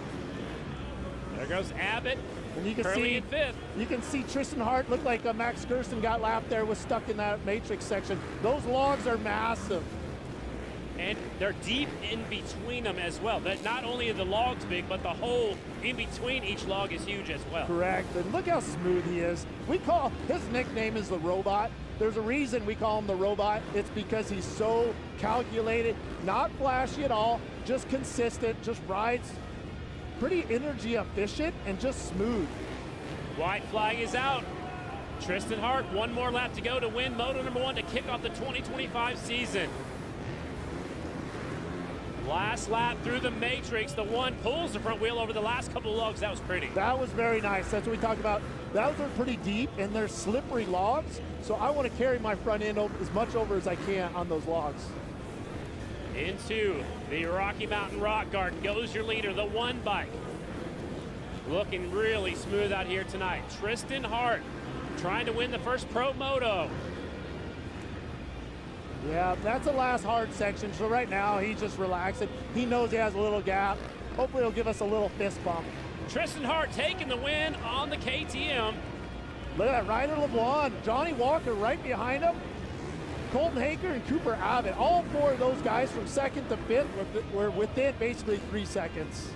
There goes Abbott. And you can see in 5th. You can see Tristan Hart look like Max Gersten got lapped there, was stuck in that matrix section. Those logs are massive. And they're deep in between them as well. That not only are the logs big, but the hole in between each log is huge as well. Correct. And look how smooth he is. His nickname is the Robot. There's a reason we call him the Robot. It's because he's so calculated, not flashy at all, just consistent, just rides pretty energy efficient and just smooth. White flag is out. Tristan Hart, 1 more lap to go to win Moto number 1 to kick off the 2025 season. Last lap through the matrix. The one pulls the front wheel over the last couple of logs. That was pretty. That was very nice. That's what we talked about. Those are pretty deep, and they're slippery logs, so I want to carry my front end as much over as I can on those logs. Into the Rocky Mountain Rock Garden goes your leader, the one bike. Looking really smooth out here tonight. Tristan Hart trying to win the first Pro Moto. Yeah, that's the last hard section, so right now he's just relaxing. He knows he has a little gap. Hopefully he'll give us a little fist bump. Tristan Hart taking the win on the KTM. Look at that, Ryder LeBlanc, Johnny Walker right behind him, Colton Haker and Cooper Abbott. All four of those guys from second to fifth were within basically 3 seconds.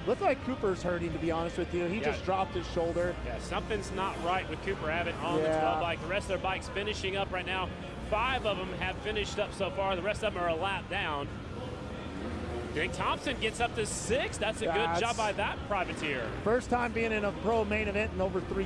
Looks like Cooper's hurting, to be honest with you. He just dropped his shoulder. Yeah, something's not right with Cooper Abbott on the 12 bike. The rest of their bikes finishing up right now. 5 of them have finished up so far. The rest of them are a lap down. Jake Thompson gets up to 6. That's a good job by that privateer. First time being in a pro main event in over 3 years.